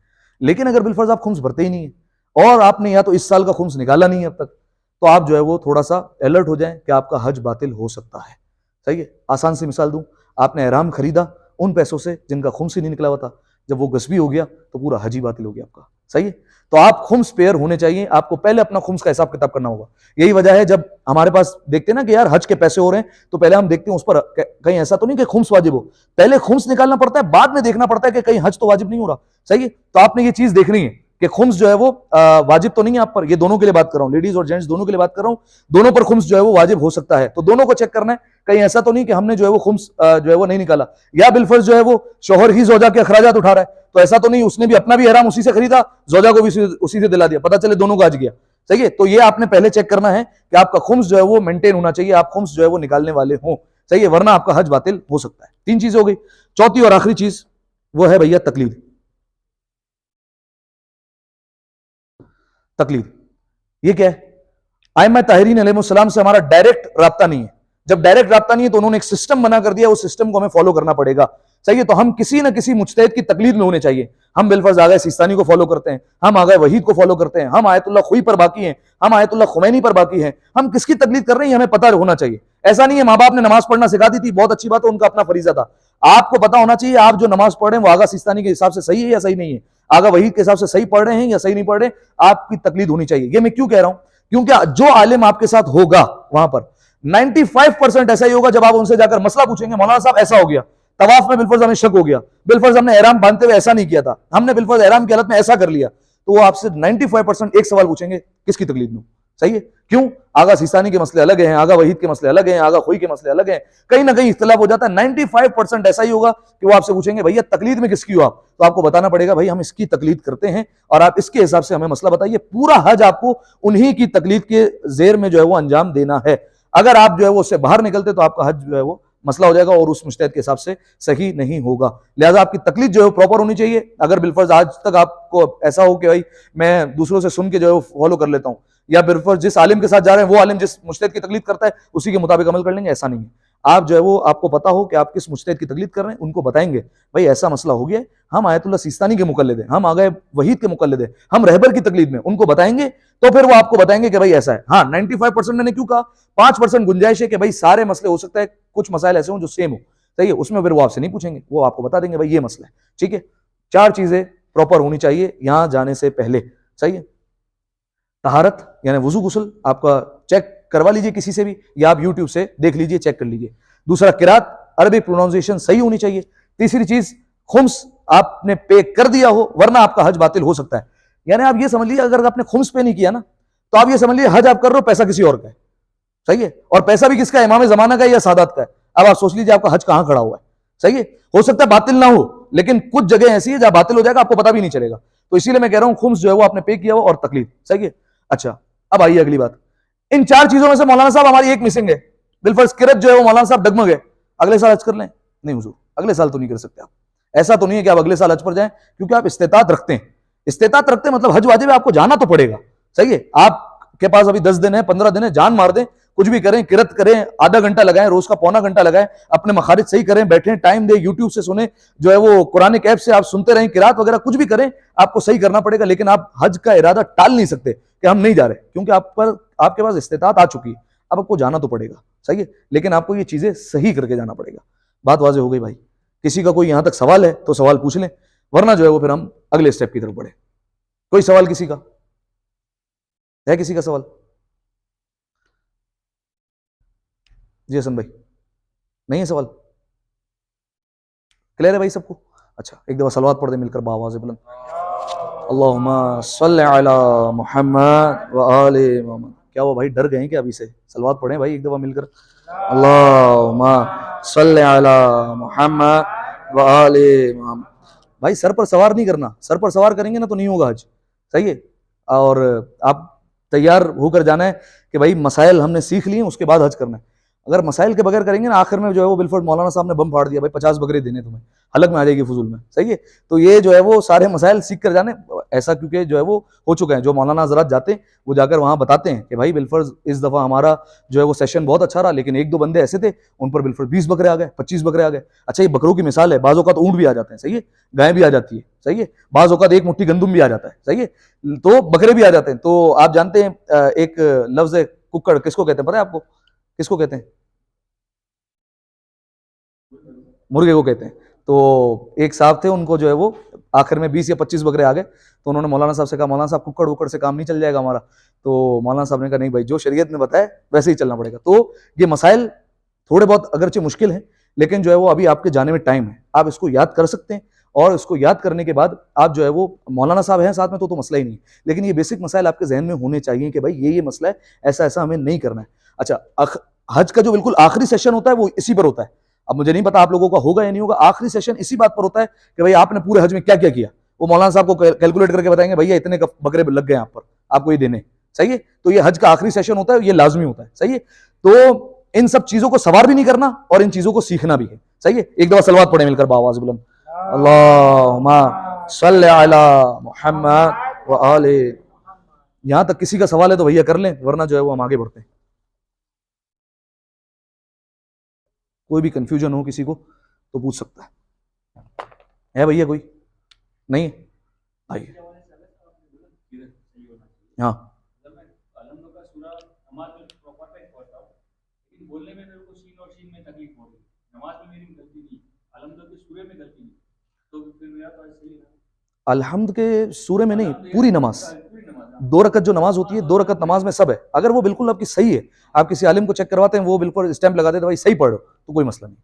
लेकिन अगर बिलफर्ज आप खुम्स भरते ही नहीं है और आपने या तो इस साल का खुम्स निकाला नहीं है अब तक, तो आप जो है वो थोड़ा सा अलर्ट हो जाएं कि आपका हज बातिल हो सकता है, सही है। आसान सी मिसाल दूं, आपने एहराम खरीदा उन पैसों से जिनका खुम्स ही नहीं निकला हुआ था, जब वो गस्बी हो गया तो पूरा हज ही बातिल हो गया आपका, सही है। तो आप खुम्स पेयर होने चाहिए, आपको पहले अपना खुम्स का हिसाब किताब करना होगा। यही वजह है जब हमारे पास देखते हैं ना कि यार हज के पैसे हो रहे हैं, तो पहले हम देखते हैं उस पर कहीं ऐसा तो नहीं कि खुम्स वाजिब हो, पहले खुम्स निकालना पड़ता है, बाद में देखना पड़ता है कि कहीं हज तो वाजिब नहीं हो रहा, सही है। तो आपने ये चीज देखनी है कि खुम्स जो है वो वाजिब तो नहीं है आप पर, ये दोनों के लिए बात कर रहा हूँ, लेडीज और जेंट्स दोनों के लिए बात कर रहा हूँ, दोनों पर खुम्स जो है वो वाजिब हो सकता है, तो दोनों को चेक करना है, कहीं ऐसा तो नहीं कि हमने जो है वो खुम्स जो है वो नहीं निकाला, या बिलफर्ज जो है वो शोहर ही जोजा के अखराजात उठा रहा है, तो ऐसा तो नहीं उसने भी अपना भी एहराम उसी से खरीदा, जोजा को भी उसी से दिला दिया, पता चले दोनों को आज गया, सही है। तो ये आपने पहले चेक करना है कि आपका खुम्स जो है वो मेंटेन होना चाहिए, आप खुम्स जो है वो निकालने वाले हो, सही है, वरना आपका हज बातिल हो सकता है। 3 चीज हो गई। चौथी और आखिरी चीज वो है भैया तकलीद। तकलीद ये क्या है? आइम्मा ताहिरीन अलैहिस्सलाम से हमारा डायरेक्ट राब्ता नहीं है, जब डायरेक्ट राब्ता नहीं है तो उन्होंने एक सिस्टम बना कर दिया, उस सिस्टम को हमें फॉलो करना पड़ेगा, सही है। तो हम किसी ना किसी मुज्तहिद की तकलीद में होने चाहिए। हम बिलफर्ज आ गए सिस्तानी को फॉलो करते हैं, हम आ गए वहीद को फॉलो करते हैं, हम आयतुल्लाह खुई पर बाकी हैं, हम आयतुल्लाह खुमैनी पर बाकी हैं, हम किसकी तकलीद कर रहे हैं हमें पता होना चाहिए। ऐसा नहीं है माँ बाप ने नमाज पढ़ना सिखा दी थी, बहुत अच्छी बात है, उनका अपना फरीजा था, आपको पता होना चाहिए आप जो नमाज पढ़ रहे हैं वो आगा सिस्तानी के हिसाब से सही है या सही नहीं है, आगा वहीद के हिसाब से सही पढ़ रहे हैं या सही नहीं पढ़ रहे, आपकी तकलीद होनी चाहिए। ये मैं क्यों कह रहा हूं? क्योंकि जो आलिम आपके साथ होगा वहां पर 95% ऐसा ही होगा, जब आप उनसे जाकर मसला पूछेंगे, मौलाना साहब ऐसा हो गया, तवाफ में बिलफर्ज हमें शक हो गया, बिलफर्ज हमने एहराम बांधते हुए ऐसा नहीं किया था, हमने बिलफर्ज एहराम की हालत में ऐसा कर लिया, तो वो आपसे 95% एक सवाल पूछेंगे, किसकी तकलीफ में? सही है। क्यों? आगा सिस्तानी के मसले अलग हैं, आगा वहीद के मसले अलग हैं, आगा खोई के मसले अलग हैं, कहीं ना कहीं इख्तिलाफ हो जाता है। 95% ऐसा ही होगा कि वो आपसे पूछेंगे भैया तकलीद में किसकी हो आप, तो आपको बताना पड़ेगा भाई हम इसकी तकलीद करते हैं और आप इसके हिसाब से हमें मसला बताइए। पूरा हज आपको उन्हीं की तकलीद के जेर में जो है वो अंजाम देना है। अगर आप जो है वो उससे बाहर निकलते तो आपका हज जो है वो मसला हो जाएगा और उस मुजतहिद के हिसाब से सही नहीं होगा। लिहाजा आपकी तकलीद जो है प्रॉपर होनी चाहिए। अगर बिलफर्ज आज तक आपको ऐसा हो कि भाई मैं दूसरों से सुन के जो है फॉलो कर लेता हूं, या बिलफर्ज जिस आलिम के साथ जा रहे हैं वो आलिम जिस मुजतहिद की तकलीद करता है उसी के मुताबिक अमल कर लेंगे, ऐसा नहीं है। आप जो है वो आपको पता हो कि आप किस मुजतहिद की तकलीद कर रहे हैं, उनको बताएंगे भाई ऐसा मसला हो गया, हम आयतुल्लाह सिस्तानी के मुकल्लिद हैं, हम आ गए वहीद के मुकल्लिद हैं, हम रहबर की तकलीद में, उनको बताएंगे तो फिर वो आपको बताएंगे कि भाई ऐसा है। हाँ 95% मैंने क्यों कहा, 5% गुंजाइश है कि भाई सारे मसले हो सकता है कुछ मसाइल ऐसे हो जो सेम हो, सही है, उसमें फिर वो आपसे नहीं पूछेंगे, वो आपको बता देंगे भाई ये मसला है। ठीक है, 4 चीजें प्रॉपर होनी चाहिए यहां जाने से पहले, सही है। तहारत यानी वजू गुस्ल आपका चेक करवा लीजिए किसी से भी, या आप यूट्यूब से देख लीजिए, चेक कर लीजिए। दूसरा किरात अरबिक प्रोनाउंसिएशन सही होनी चाहिए। तीसरी चीज खुम्स आपने पे कर दिया हो, वरना आपका हज बातिल हो सकता है। यानी आप ये समझ लीजिए अगर आपने खुम्स पे नहीं किया ना तो आप ये समझ लीजिए हज आप कर रहे हो, पैसा किसी और का है, सही है, और पैसा भी किसका है, इमाम जमाना का है या सादात का है। अब आप सोच लीजिए आपका हज कहां खड़ा हुआ है, सही है। हो सकता है बातिल ना हो, लेकिन कुछ जगह ऐसी है जहां बातिल हो जाएगा आपको पता भी नहीं चलेगा। तो इसीलिए मैं कह रहा हूं खुम्स जो है वो आपने पे किया हो और तकलीफ, सही है। अच्छा अब आइए अगली बात, इन 4 चीजों में से मौलाना साहब हमारी एक मिसिंग है, बिलफर्ज किरत जो है वो मौलाना साहब डगमग है, अगले साल हज कर लें? नहीं हुजूर, अगले साल तो नहीं कर सकते आप। ऐसा तो नहीं है कि आप अगले साल हज पर जाएं, क्योंकि आप इस्तेतात रखते हैं। इस्तेतात रखते हैं मतलब हज वाजिब है, आपको जाना तो पड़ेगा, सही है। आपके पास अभी 10 दिन है, 15 दिन है, जान मार दें, कुछ भी करें, किरत करें, आधा घंटा लगाएं, रोज का पौना घंटा लगाएं, अपने मखारिज सही करें, बैठें, टाइम दे, यूट्यूब से सुने, जो है वो कुरानिक ऐप से आप सुनते रहें, किरात वगैरह कुछ भी करें, आपको सही करना पड़ेगा। लेकिन आप हज का इरादा टाल नहीं सकते कि हम नहीं जा रहे, क्योंकि आपके पास इस्तेतात आ चुकी है, अब आपको जाना तो पड़ेगा, सही है। लेकिन आपको ये चीजें सही करके जाना पड़ेगा। बात वाज़ेह हो गई भाई? किसी का कोई यहां तक सवाल है तो सवाल पूछ लें, वरना जो है वो फिर हम अगले स्टेप की तरफ बढ़े। कोई सवाल किसी का है? किसी का सवाल? जी हसन भाई, नहीं है सवाल? क्लियर है भाई सबको? अच्छा एक दफा सलवात पढ़ दे मिलकर बावाज़ बुलंद, अल्लाहुम्मा सल्लि अला मुहम्मद व आले मुहम्मद। क्या हुआ भाई, डर गए क्या अभी से? सलवात पढ़ें भाई एक दफा मिलकर, अल्लाहुम्मा सल्लि अला मुहम्मद व आले मुहम्मद। भाई सर पर सवार नहीं करना, सर पर सवार करेंगे ना तो नहीं होगा हज, सही है। और आप तैयार होकर जाना है कि भाई मसाइल हमने सीख लिए, उसके बाद हज करना है। अगर मसाइल के बगैर करेंगे ना, आखिर में जो है वो बिल्कुल मौलाना साहब ने बम फाड़ दिया, भाई 50 बकरे देने तुम्हें, हलक में आ जाएगी फजूल में, सही है। तो ये जो है वो सारे मसाइल सीख कर जाने, ऐसा क्योंकि जो है वो हो चुके हैं, जो मौलाना हजरात जाते हैं वो जाकर वहाँ बताते हैं कि भाई बिलफर्ज इस दफ़ा हमारा जो है वो सेशन बहुत अच्छा रहा, लेकिन 1-2 बंदे ऐसे थे उन पर बिलफर्ज 20 बकरे आ गए, 25 बकरे आ गए। अच्छा ये बकरों की मिसाल है, बाज़ औक़ात ऊँट भी आ जाते हैं, सही है, गाय भी आ जाती है, सही है, बाज़ औक़ात एक मुट्ठी गंदुम भी आ जाता है, सही है, तो बकरे भी आ जाते हैं। तो आप जानते हैं एक लफ्ज़ है कुक्कड़, किसको कहते हैं पता है आपको? किसको कहते हैं? मुर्गे को कहते हैं। तो एक साहब थे, उनको जो है वो आखिर में 20 या 25 बकरे आ गए, तो उन्होंने मौलाना साहब से कहा मौलाना साहब कुक्कड़ वुक्कड़ से काम नहीं चल जाएगा हमारा। तो मौलाना साहब ने कहा नहीं भाई, जो शरीयत ने बताया वैसे ही चलना पड़ेगा। तो ये मसाइल थोड़े बहुत अगरचे मुश्किल हैं, लेकिन जो है वो अभी आपके जाने में टाइम है, आप इसको याद कर सकते हैं। और इसको याद करने के बाद आप जो है वो मौलाना साहब हैं साथ में तो मसला ही नहीं, लेकिन ये बेसिक मसाइल आपके जहन में होने चाहिए कि भाई ये मसला है, ऐसा ऐसा हमें नहीं करना है। अच्छा हज का जो बिल्कुल आखिरी सेशन होता है वो इसी पर होता है। अब मुझे नहीं पता आप लोगों का होगा या नहीं होगा, आखिरी सेशन इसी बात पर होता है कि भाई आपने पूरे हज में क्या क्या किया। वो मौलाना साहब को कैलकुलेट करके बताएंगे भैया इतने बकरे लग गए आप पर, आपको ये देने, सही है। तो ये हज का आखिरी सेशन होता है, ये लाजमी होता है, सही है। तो इन सब चीजों को सवार भी नहीं करना और इन चीजों को सीखना भी है, सही है। एक दफा सलवात पढ़े मिलकर बावाज़ बुलंद, अल्लाहुम्मा सल्लि अला मुहम्मद व आले। यहां तक किसी का सवाल है तो भैया कर लें, वरना जो है वो हम आगे बढ़ते हैं। कोई भी कंफ्यूजन हो किसी को तो पूछ सकता है भैया? कोई नहीं भाई? हाँ अलहम्द के सूरे में नहीं, पूरी नमाज, 2 रकत जो नमाज होती है, 2 रकत नमाज में सब है। अगर वो बिल्कुल आपकी सही है, आप किसी आलिम को चेक करवाते हैं, वो बिल्कुल स्टैंप लगा देते भाई सही पढ़ो, तो कोई मसला नहीं,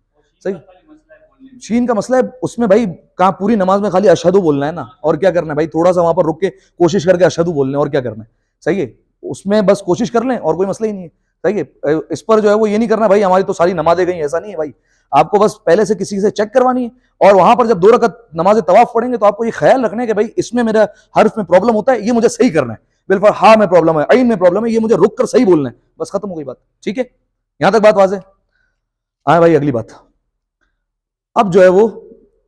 सही। शीन का मसला है उसमें भाई, कहाँ पूरी नमाज में खाली अशहदु बोलना है ना, और क्या करना है भाई, थोड़ा सा वहां पर रुक के कोशिश करके अशहदु बोलना है, और क्या करना है, सही है। उसमें बस कोशिश कर लें और कोई मसला ही नहीं है, सही है। इस पर जो है वो ये नहीं करना भाई हमारी तो सारी नमाजें गई, ऐसा नहीं है भाई। आपको बस पहले से किसी से चेक करवानी है, और वहां पर जब 2 रकत नमाज तवाफ पढ़ेंगे तो आपको ये ख्याल रखना है कि भाई इसमें मेरा हर्फ में प्रॉब्लम होता है, ये मुझे सही करना है, बिल्कुल हा में प्रॉब्लम है, आइन में प्रॉब्लम है, ये मुझे रुक कर सही बोलना है, बस खत्म हो गई बात, ठीक है। यहां तक बात वाज़ेह? हाँ भाई, अगली बात, अब जो है वो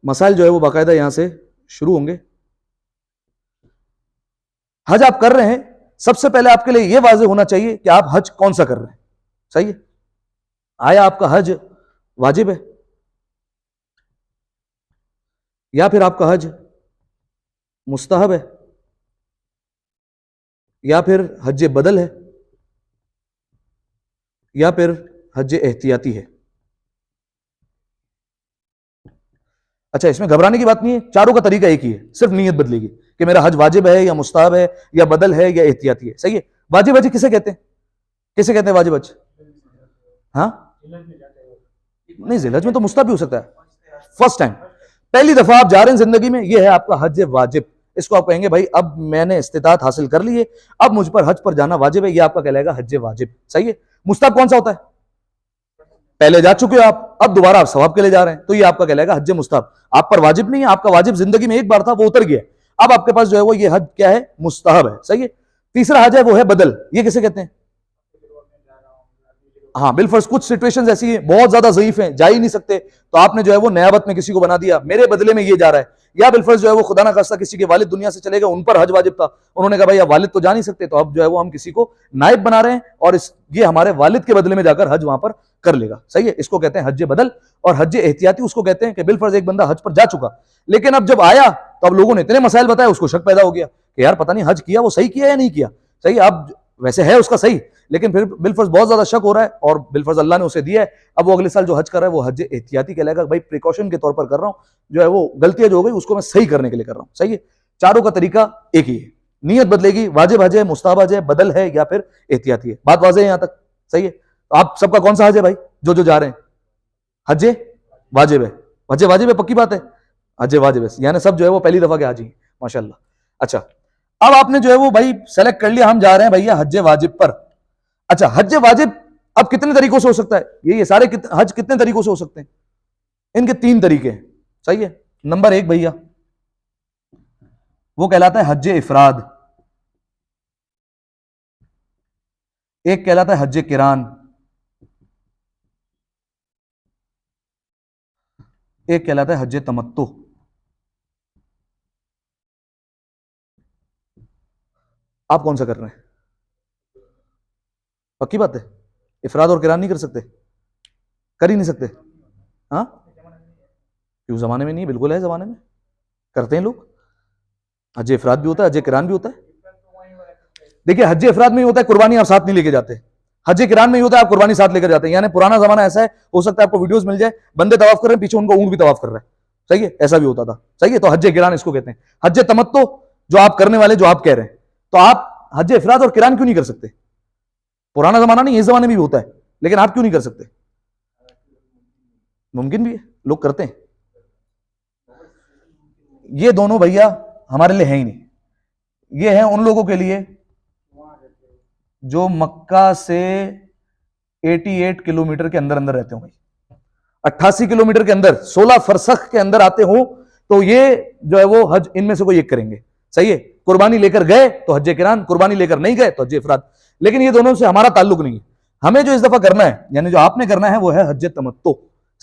मसाइल जो है वो बाकायदा यहां से शुरू होंगे। हज आप कर रहे हैं, सबसे पहले आपके लिए यह वाज़ेह होना चाहिए कि आप हज कौन सा कर रहे हैं। सही है? आया आपका हज वाजिब है, या फिर आपका हज मुस्तहब है, या फिर हज बदल है, या फिर हज एहतियाती है। अच्छा, इसमें घबराने की बात नहीं है, चारों का तरीका एक ही है, सिर्फ नीयत बदलेगी कि मेरा हज वाजिब है या मुस्तहब है या बदल है या एहतियाती है। सही है? वाजिब हज किसे कहते हैं? किसे कहते हैं वाजिब हज? हाँ, नहीं, जिलहज में तो मुस्तहब भी हो सकता है। फर्स्ट टाइम, पहली दफा आप जा रहे हैं जिंदगी में, ये है आपका हज वाजिब। इसको आप कहेंगे भाई अब मैंने इस्तिताअत हासिल कर ली है, अब मुझ पर हज पर जाना वाजिब है, ये आपका कहलाएगा हज वाजिब। सही है? मुस्तहब कौन सा होता है? पहले जा चुके हो आप, अब दोबारा आप सवाब के लिए जा रहे हैं, तो ये आपका कहलाएगा हज मुस्तहब। आप पर वाजिब नहीं है, आपका वाजिब जिंदगी में एक बार था, वो उतर गया, अब आपके पास जो है वो ये हज क्या है? मुस्तहब है। सही है? तीसरा हज है वो है बदल, ये किसे कहते हैं? हाँ, बिलफर्ज कुछ सिचुएशंस ऐसी हैं, बहुत ज्यादा ज़ईफ हैं, जा ही नहीं सकते, तो आपने जो है वो नयाबत में किसी को बना दिया, मेरे बदले में ये जा रहा है। या बिलफर्ज जो है वो खुदा ना खास्ता किसी के वालिद दुनिया से चले गए, उन पर हज वाजिब था, उन्होंने कहा भाई अब वालिद तो जा नहीं सकते, तो अब जो है वो हम किसी को नायब बना रहे हैं, और ये हमारे वालिद के बदले में जाकर हज वहां पर कर लेगा। सही है? इसको कहते हैं हज बदल। और हज एहतियाती उसको कहते हैं कि बिलफर्ज एक बंदा हज पर जा चुका, लेकिन अब जब आया तो अब लोगों ने इतने मसाइल बताए, उसको शक पैदा हो गया कि यार पता नहीं हज किया वो सही किया या नहीं किया। सही, अब वैसे है उसका सही, लेकिन फिर बिलफर्ज बहुत ज्यादा शक हो रहा है, और बिलफर्ज अल्लाह ने उसे दिया है, अब वो अगले साल जो हज कर रहा है वो हज एहतियाती कहलाएगा। भाई प्रिकॉशन के तौर पर कर रहा हूं, जो है वो गलतियां जो हो गई उसको मैं सही करने के लिए कर रहा हूं। सही है? चारों का तरीका एक ही है, नीयत बदलेगी, वाजिब हज है, मुस्ताहब हज है, बदल है, या फिर एहतियाती है। बात वाज़ेह है यहां तक? सही है? तो आप सबका कौन सा हज है भाई, जो जो जा रहे हैं? हज वाजिब है। हज वाजिब है, पक्की बात है, हज वाजिब है, यानी सब जो है वो पहली दफा के हाजी हैं, माशाल्लाह। अच्छा, अब आपने जो है वो भाई सेलेक्ट कर लिया, हम जा रहे हैं भैया हज वाजिब पर। अच्छा, हज वाजिब अब कितने तरीकों से हो सकता है? ये सारे हज कितने तरीकों से हो सकते हैं? इनके तीन तरीके हैं। सही है? नंबर एक भैया, वो कहलाता है हज इफराद, एक कहलाता है हज किरान, एक कहलाता है हज तमत्तु। आप कौन सा कर रहे हैं? पक्की बात है, इफराद और किरान नहीं कर सकते? कर ही नहीं सकते? हाँ, क्यों? जमाने में नहीं? बिल्कुल है, जमाने में करते हैं लोग। हज इफराद भी होता है, हज किरान भी होता है। देखिए, हज इफराद में ही होता है कुर्बानी आप साथ नहीं लेके जाते, हज किरान में ही होता है आप कुर्बानी साथ लेकर जाते हैं। यानी पुराना जमाना ऐसा है, हो सकता है आपको वीडियोस मिल जाए, बंदे तवाफ कर रहे हैं, पीछे उनको ऊंट भी तवाफ कर रहा है। सही है? ऐसा भी होता था। सही है? तो हज किरान इसको कहते हैं। हज तमत्तो जो आप करने वाले, जो आप कह रहे हैं, तो आप हज इफराद और किरान क्यों नहीं कर सकते? पुराना जमाना नहीं, इस जमाने में भी होता है, लेकिन आप क्यों नहीं कर सकते? मुमकिन भी है, लोग करते हैं। ये दोनों भैया हमारे लिए है ही नहीं, ये है उन लोगों के लिए जो मक्का से 88 किलोमीटर के अंदर अंदर रहते हो भाई, 88 किलोमीटर के अंदर, 16 फरसख के अंदर आते हो, तो ये जो है वो हज इनमें से कोई एक करेंगे। सही है? कुर्बानी लेकर गए तो हज किरान, कुर्बानी लेकर नहीं गए तो हज इफराद। लेकिन ये दोनों से हमारा ताल्लुक नहीं है। हमें जो इस दफा करना है, यानी जो आपने करना है, वो है हज तमत्तो।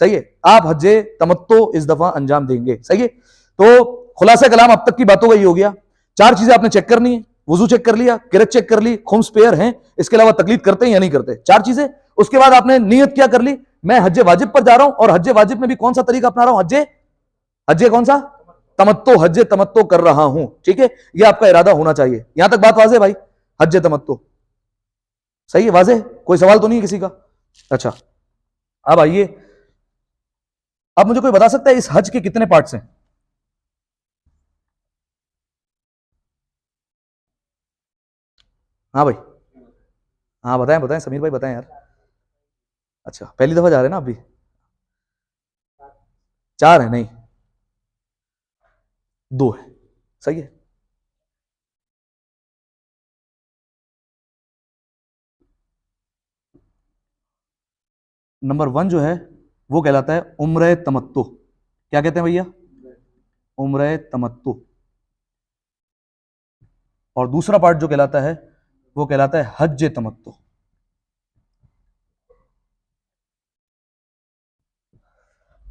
सही है? आप हज तमत्तो इस दफा अंजाम देंगे। सही है? तो खुलासा कलाम अब तक की बातों का ये हो गया, चार चीजें आपने चेक करनी है। वजू चेक कर लिया, किरत चेक कर ली, खुम्स पेयर हैं, इसके अलावा तकलीद करते हैं या नहीं करते, चार चीजें। उसके बाद आपने नीयत क्या कर ली, मैं हज वाजिब पर जा रहा हूं, और हज वाजिब में भी कौन सा तरीका अपना रहा हूं? हज हज कौन सा? तमत्तो, हज तमत्तो कर रहा हूं। ठीक है? ये आपका इरादा होना चाहिए। यहां तक बात वाज़ेह भाई? हज तमत्तो सही है? वाज़ेह? कोई सवाल तो नहीं है किसी का? अच्छा, अब आइए, अब मुझे कोई बता सकता है इस हज के कितने पार्ट्स हैं? हाँ भाई, हाँ बताएं बताएं, समीर भाई बताएं यार। अच्छा, पहली दफा जा रहे हैं ना अभी? चार है? नहीं, दो है। सही है? नंबर वन जो है वो कहलाता है उम्र तमत्तु। क्या कहते हैं भैया? उम्र तमत्तु। और दूसरा पार्ट जो कहलाता है वो कहलाता है हज तमत्तु।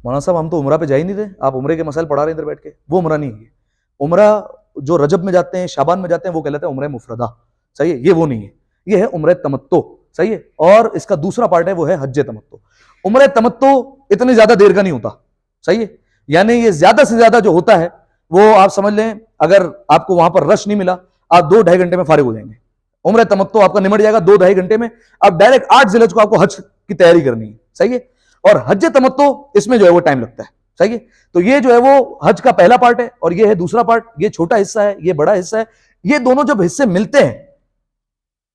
मौलाना साहब हम तो उम्रा पे जा ही नहीं रहे, आप उम्रे के मसाइल पढ़ा रहे हैं इधर बैठ के। वो उम्रा नहीं है। उम्रा जो रजब में जाते हैं, शाबान में जाते हैं, वो कहलाते हैं उम्र मुफरदा। सही है, ये वो नहीं है, ये है उम्र तमत्तो। सही है, और इसका दूसरा पार्ट है वो है हज तमत्तो। उम्र तमत्तो इतनी ज्यादा देर का नहीं होता। सही है, यानी ये ज्यादा से ज्यादा जो होता है वो आप समझ लें, अगर आपको वहां पर रश नहीं मिला, आप 2-2.5 घंटे में फारिग हो जाएंगे। उम्र तमत्तो आपका निमट जाएगा 2-2.5 घंटे में। अब डायरेक्ट 8 जिले को आपको हज की तैयारी करनी है। सही है, और हज तमत्तो इसमें जो है वो टाइम लगता है। सही है, तो ये जो है वो हज का पहला पार्ट है और ये है दूसरा पार्ट। ये छोटा हिस्सा है, ये बड़ा हिस्सा है। ये दोनों जब हिस्से मिलते हैं,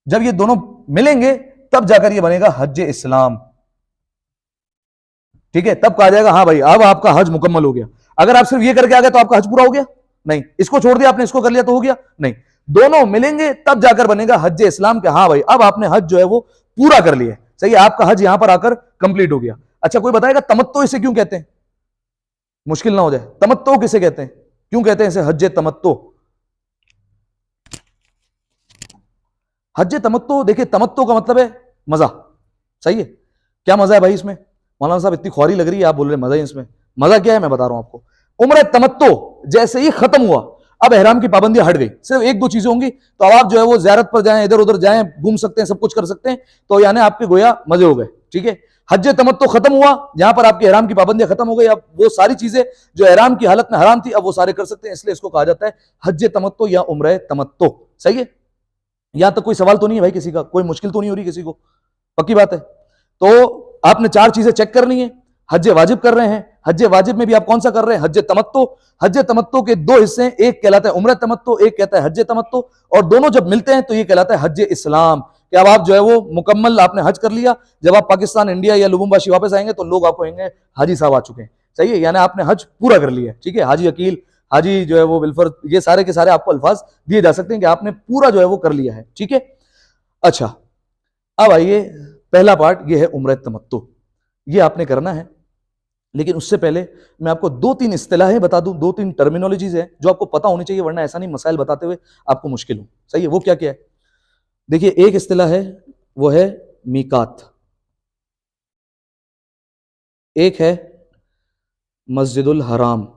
जब ये दोनों मिलेंगे, तब जाकर ये बनेगा हज इस्लाम। ठीक है, तब कहा जाएगा हाँ भाई अब आपका हज मुकम्मल हो गया। अगर आप सिर्फ ये करके आ गए तो आपका हज पूरा हो गया? नहीं। इसको छोड़ दिया आपने, इसको कर लिया तो हो गया? नहीं। दोनों मिलेंगे तब जाकर बनेगा हज इस्लाम के। हाँ भाई अब आपने हज जो है वो पूरा कर लिया। सही है, आपका हज यहां पर आकर कंप्लीट हो गया। अच्छा, कोई बताएगा तमत्तो इसे क्यों कहते हैं? मुश्किल ना हो जाए, तमत्तो किसे कहते हैं, क्यों कहते हैं इसे हज तमत्तो? हज तमत्तो, देखिए तमत्तो का मतलब है मजा। सही है, क्या मजा है भाई इसमें? मौलाना साहब इतनी ख्वारी लग रही है, आप बोल रहे हैं मजा ही इसमें। मजा क्या है मैं बता रहा हूं आपको। उम्र तमत्तो जैसे ही खत्म हुआ, अब एहराम की पाबंदियां हट गई, सिर्फ 1-2 चीजें होंगी, तो अब आप जो है वो ज़ियारत पर जाएं, इधर उधर जाएं, घूम सकते हैं, सब कुछ कर सकते हैं, तो यानी आपके गोया मजे हो गए। ठीक है, हज तमत्तो खत्म हुआ, जहां पर आपकी एहराम की पाबंदियां खत्म हो गई, अब वो सारी चीजें जो एहराम की हालत में हराम थी, अब वो सारे कर सकते हैं, इसलिए इसको कहा जाता है हज तमत्तो या उम्र तमत्तो। सही है, यहां तक कोई सवाल तो नहीं है भाई किसी का? कोई मुश्किल तो नहीं हो रही किसी को? पक्की बात है। तो आपने 4 चीजें चेक करनी है। हज वाजिब कर रहे हैं, हज वाजिब में भी आप कौन सा कर रहे हैं? हज तमत्तो। हज तमत्तो के 2 हिस्से हैं, एक कहलाता है उम्र तमत्तो, एक कहता है हज तमत्तो, और दोनों जब मिलते हैं तो ये कहलाता है हज इस्लाम। कि अब आप जो है वो मुकम्मल आपने हज कर लिया। जब आप पाकिस्तान, इंडिया या लुबुम्बाशी वापस आएंगे तो लोग आपको कहेंगे हाजी साहब आ चुके हैं। सही है, यानी आपने हज पूरा कर लिया। ठीक है, हाजी अकील, हाजी जो है वो बिलफर, ये सारे के सारे आपको अल्फाज दिए जा सकते हैं कि आपने पूरा जो है वो कर लिया है। ठीक है, अच्छा अब आइए, पहला पार्ट ये है उम्र तमत्तो, ये आपने करना है। लेकिन उससे पहले मैं आपको 2-3 इस्तिलाहें बता दूं, 2-3 टर्मिनोलॉजीज हैं जो आपको पता होनी चाहिए, वरना ऐसा नहीं मसाइल बताते हुए आपको मुश्किल हो। सही है, वो क्या क्या है? देखिए, एक इस्तिलाह है वो है मीकात, एक है मस्जिदुल हराम,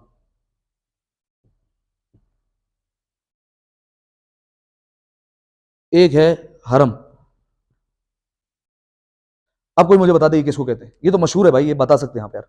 एक है हरम। अब कोई मुझे बता दे ये किसको कहते हैं? ये तो मशहूर है भाई, ये बता सकते हैं आप यार।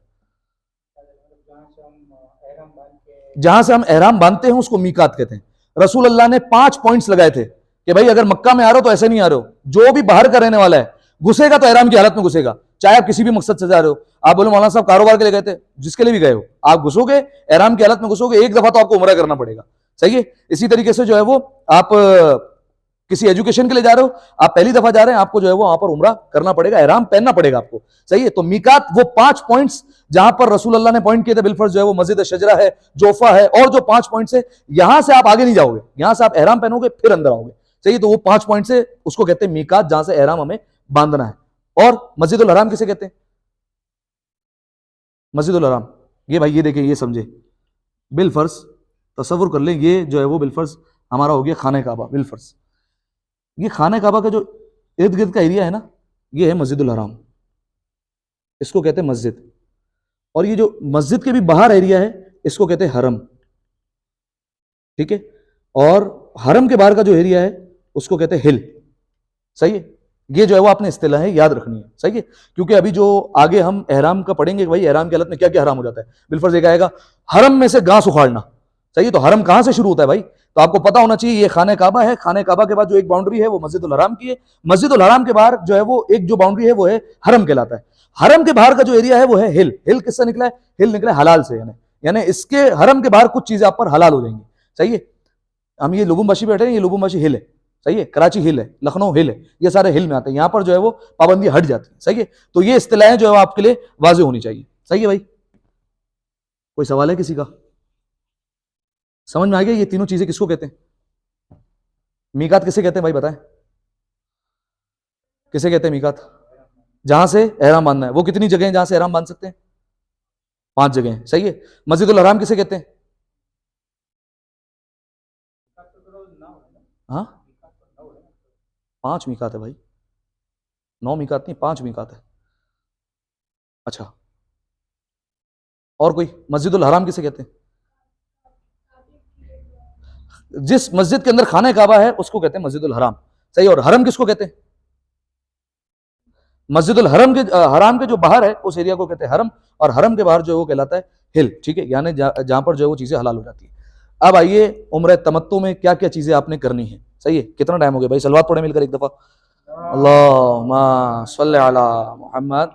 जहां से हम एहराम बांधते हैं उसको मीकात कहते हैं। रसूल अल्लाह ने 5 पॉइंट्स लगाए थे कि भाई अगर मक्का में आ रहे हो तो ऐसे नहीं आ रहे हो, जो भी बाहर का रहने वाला है घुसेगा तो एहराम की हालत में घुसेगा, चाहे आप किसी भी मकसद से जा रहे हो। आप बोले मौलाना साहब कारोबार के लिए गए थे, जिसके लिए भी गए हो, आप घुसोगे एहराम की हालत में घुसोगे, एक दफा तो आपको उम्रा करना पड़ेगा। सही है, इसी तरीके से जो है वो आप किसी एजुकेशन के लिए जा रहे हो, आप पहली दफा जा रहे हैं, आपको जो है वो वहां पर उम्रा करना पड़ेगा, एहराम पहनना पड़ेगा आपको। सही है, तो मीकात वो 5 पॉइंट्स जहां पर रसूल अल्लाह ने पॉइंट किए थे, बिलफर्ज जो है वो मस्जिद शजरा है, जोफा है, और जो 5 पॉइंट्स है, यहां से आप आगे नहीं जाओगे, यहां से आप एहराम पहनोगे फिर अंदर आओगे। सही, तो वो 5 पॉइंट से उसको कहते हैं मीकात, जहां से एहराम हमें बांधना है। और मस्जिदुल हराम किसे कहते हैं? मस्जिदुल हराम, ये भाई ये देखिए, ये समझे, बिलफर्ज तसव्वुर कर लें, ये जो है वो बिलफर्ज हमारा हो गया खाने काबा। बिलफर्ज ये खाने काबा का जो इर्द गिर्द का एरिया है ना, ये है मस्जिदुल हराम, इसको कहते हैं मस्जिद। और ये जो मस्जिद के भी बाहर एरिया है, इसको कहते हैं हरम। ठीक है, और हरम के बाहर का जो एरिया है उसको कहते हैं हिल। सही है, ये जो है वो आपने इस्तिलाहें याद रखनी है। सही है, क्योंकि अभी जो आगे हम एहराम का पढ़ेंगे, भाई एहराम की हालत में क्या क्या हराम हो जाता है। बिलफर्ज एक आएगा हरम में से घास उखाड़ना। सही है, तो हरम कहां से शुरू होता है भाई? तो आपको पता होना चाहिए ये खाने काबा है, खाने काबा के बाद जो एक बाउंड्री है वो मस्जिदुल हराम की है, मस्जिदुल हराम के बाहर जो है वो एक जो बाउंड्री है वो है हरम कहलाता है। हरम के बाहर का जो एरिया है वो है हिल। हिल किससे निकला है? हिल निकला है हलाल से, यानी इसके हरम के बाहर कुछ चीजें आप पर हलाल हो जाएंगी। सही है, हम ये लुबुम्बाशी बैठे हैं, ये लुबुम्बाशी हिल है। सही है, कराची हिल है, लखनऊ हिल है, ये सारे हिल में आते हैं, यहां पर जो है वो पाबंदी हट जाती है। सही है, तो ये इस्तिलाहें जो है आपके लिए वाजे होनी चाहिए। सही है भाई, कोई सवाल है किसी का? समझ में आ गया ये तीनों चीजें किसको कहते हैं? मीकात किसे कहते हैं भाई बताएं, किसे कहते हैं मीकात? जहां से एहराम बांधना है। वो कितनी जगह है जहां से एहराम बांध सकते हैं? 5 जगह हैं। सही है, मस्जिदुल हराम किसे कहते हैं? हाँ, 5 मीकात है भाई, 9 मीकात नहीं, 5 मीकात है। अच्छा, और कोई? मस्जिदुल हराम किसे कहते हैं? जिस मस्जिद के अंदर खाना काबा है उसको कहते हैं मस्जिदुल हराम। सही। और हरम किसको कहते हैं? मस्जिदुल हरम के हराम के जो बाहर है उस एरिया को कहते हैं हरम, और हरम के बाहर जो है वो कहलाता है हिल। ठीक है, यानी जहां पर जो है वो चीजें हलाल हो जाती है। अब आइए, उम्र तमत्तु में क्या क्या चीजें आपने करनी है। सही है, कितना टाइम हो गया भाई? सलवात पढ़े मिलकर एक दफा। अल्लाहुम्मा सल्ली अला मुहम्मद।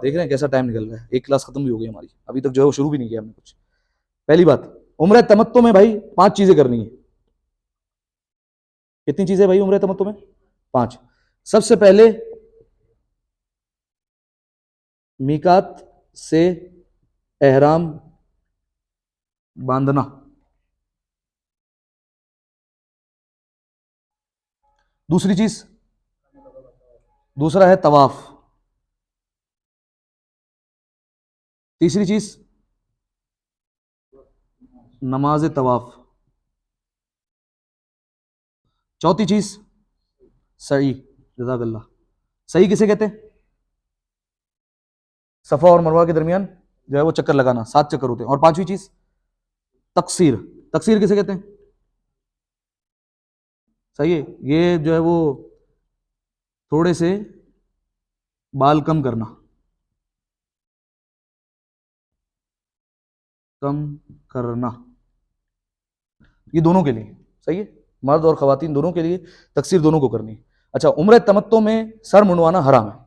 देख रहे हैं कैसा टाइम निकल रहा है? एक क्लास खत्म भी हो गई हमारी, अभी तक जो है वो शुरू भी नहीं किया हमने कुछ। पहली बात, उम्र तमत्तु में भाई 5 चीजें करनी है। कितनी चीजें भाई उम्र तमत्तु में? 5। सबसे पहले मीकात से एहराम बांधना। दूसरी चीज, दूसरा है तवाफ। तीसरी चीज नमाज तवाफ। चौथी चीज सही। जज़ाकल्लाह। सही किसे कहते हैं? सफा और मरवा के दरमियान जो है वो चक्कर लगाना, 7 चक्कर होते हैं। और पांचवी चीज तकसीर। तकसीर किसे कहते हैं? सही है, ये जो है वो थोड़े से बाल कम करना, कम करना, ये दोनों के लिए। सही है, मर्द और खवातीन दोनों के लिए तकसीर दोनों को करनी है। अच्छा, उम्र तमत्तो में सर मुंडवाना हराम है।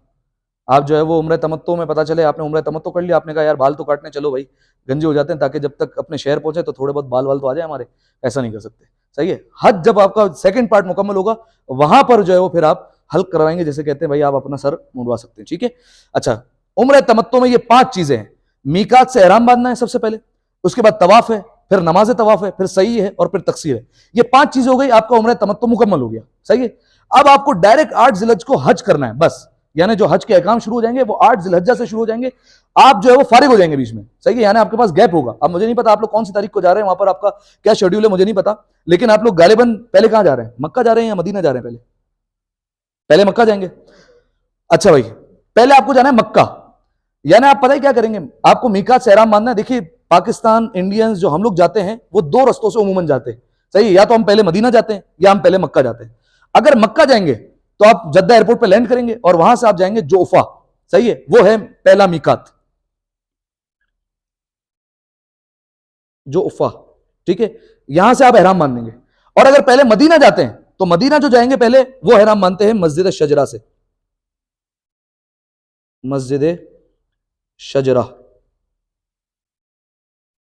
आप जो है वो उम्र तमत्तो में पता चले आपने उम्र तमत्तो कर लिया, आपने कहा यार बाल तो काटने चलो भाई, गंजे हो जाते हैं, ताकि जब तक अपने शहर पहुंचे तो थोड़े बहुत बाल वाल तो आ जाए हमारे। ऐसा नहीं कर सकते। सही है, हज जब आपका सेकंड पार्ट मुकम्मल होगा वहां पर जो है वो फिर आप हल्क करवाएंगे, जैसे कहते हैं भाई आप अपना सर मुंडवा सकते हैं। ठीक है। अच्छा, उम्र तमत्तो में ये 5 चीजें हैं। मीकात से एहराम बांधना है सबसे पहले, उसके बाद तवाफ है, फिर नमाज तवाफ है, फिर सही है, और फिर तकसीर है। ये 5 चीजें हो गई, आपका उम्र तमत्तो मुकम्मल हो गया। सही है। अब आपको डायरेक्ट 8 जिलहज को हज करना है बस, यानी जो हज के अहकाम शुरू हो जाएंगे वो 8 जिलहज्जा से शुरू हो जाएंगे। आप जो है वो फारिग हो जाएंगे बीच में। सही है, यानी आपके पास गैप होगा। अब मुझे नहीं पता आप लोग कौन सी तारीख को जा रहे हैं, वहां पर आपका क्या शेड्यूल है मुझे नहीं पता, लेकिन आप लोग गालिबन पहले कहां जा रहे हैं? मक्का जा रहे हैं या मदीना जा रहे हैं? पहले पहले मक्का जाएंगे। अच्छा भाई, पहले आपको जाना है मक्का। यानी आप पता ही क्या करेंगे, आपको मीकात से एहराम बांधना है। देखिए, पाकिस्तान इंडियंस जो हम लोग जाते हैं वो 2 रस्तों से उमूमन जाते हैं। सही है, या तो हम पहले मदीना जाते हैं या हम पहले मक्का जाते हैं। अगर मक्का जाएंगे तो आप जद्दा एयरपोर्ट पे लैंड करेंगे और वहां से आप जाएंगे जोफा। सही है, वो है पहला मीकात, जोफा। ठीक है, यहां से आप एहराम बांधेंगे। और अगर पहले मदीना जाते हैं तो मदीना जो जाएंगे पहले वो एहराम बांधते हैं मस्जिद शजरा से, मस्जिद शजरा।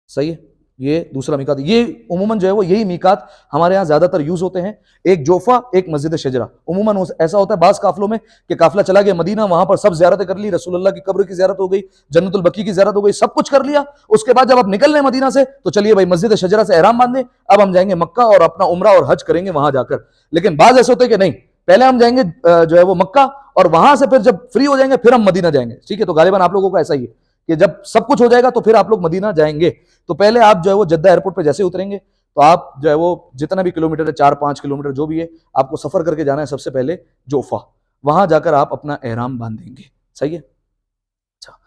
सही है, ये दूसरा मीकात। ये उमूमन जो है वो यही मीकात हमारे यहाँ ज्यादातर यूज होते हैं, एक जोफा एक मस्जिद शजरा। उमूमन ऐसा होता है बास काफिलों में कि काफिला चला गया मदीना, वहां पर सब ज़ियारतें कर ली, रसूलुल्लाह की कब्र की ज़ियारत हो गई, जन्नतुल बकी की ज़ियारत हो गई, सब कुछ कर लिया। उसके बाद जब आप निकल रहे मदीना से तो चलिए भाई मस्जिद शजरा से एहराम बांधे, अब हम जाएंगे मक्का और अपना उम्रा और हज करेंगे वहां जाकर। लेकिन बाज ऐसे होते कि नहीं, पहले हम जाएंगे जो है वो मक्का, और वहां से फिर जब फ्री हो जाएंगे फिर हम मदीना जाएंगे। ठीक है, तो गालिबन आप लोगों को ऐसा ही है कि जब सब कुछ हो जाएगा तो फिर आप लोग मदीना जाएंगे। तो पहले आप जो है वो जद्दा एयरपोर्ट पे जैसे उतरेंगे तो आप जो है वो जितना भी किलोमीटर है, 4-5 किलोमीटर जो भी है, आपको सफर करके जाना है सबसे पहले जोफा। वहां जाकर आप अपना एहराम बांधेंगे। सही है। अच्छा,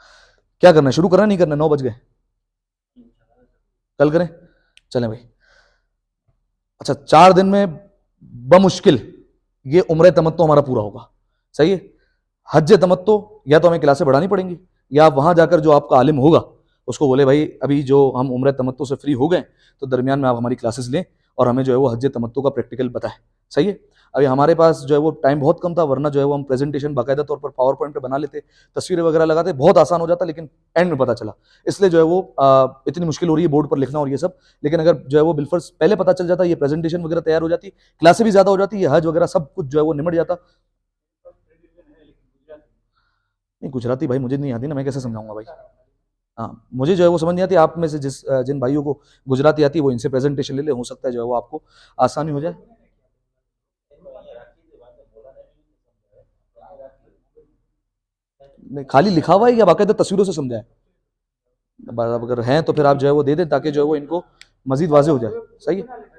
क्या करना है? शुरू करना नहीं करना? 9 बज गए, कल करें? चलें भाई। अच्छा, 4 दिन में बमुश्किल ये उम्र तमत्तो हमारा पूरा होगा। सही है। हज तमत्तो या तो हमें क्लासें बढ़ानी पड़ेंगी, या आप वहां जाकर जो आपका आलिम होगा उसको बोले भाई अभी जो हम उम्र तमत्तो से फ्री हो गए तो दरमियान में आप हमारी क्लासेस लें और हमें जो है वो हज तमत्तो का प्रैक्टिकल बताएं। सही है। अभी हमारे पास जो है वो टाइम बहुत कम था, वरना जो है वो हम प्रेजेंटेशन बाकायदा तौर पर पावर पॉइंट पे बना लेते, तस्वीरें वगैरह लगाते, बहुत आसान हो जाता, लेकिन एंड में पता चला। इसलिए जो है वो इतनी मुश्किल हो रही है बोर्ड पर लिखना और ये सब। लेकिन अगर जो है वो बिलफर्ज पहले पता चल जाता, ये प्रेजेंटेशन वगैरह तैयार हो जाती, क्लासें भी ज्यादा हो जाती, ये हज वगैरह सब कुछ जो है वो निमट जाता। नहीं, गुजराती भाई मुझे नहीं आती ना, मैं कैसे समझाऊंगा भाई? हाँ, मुझे जो है वो समझ नहीं आती। आप में से जिन भाइयों को गुजराती आती है वो इनसे प्रेजेंटेशन ले ले, हो सकता है जो है वो आपको आसानी हो जाए। नहीं, खाली लिखा हुआ है या बाकायदा तस्वीरों से समझाए? अगर हैं तो फिर आप जो है वो दे दें ताकि जो है वो इनको मजीद वाजे हो जाए। सही है।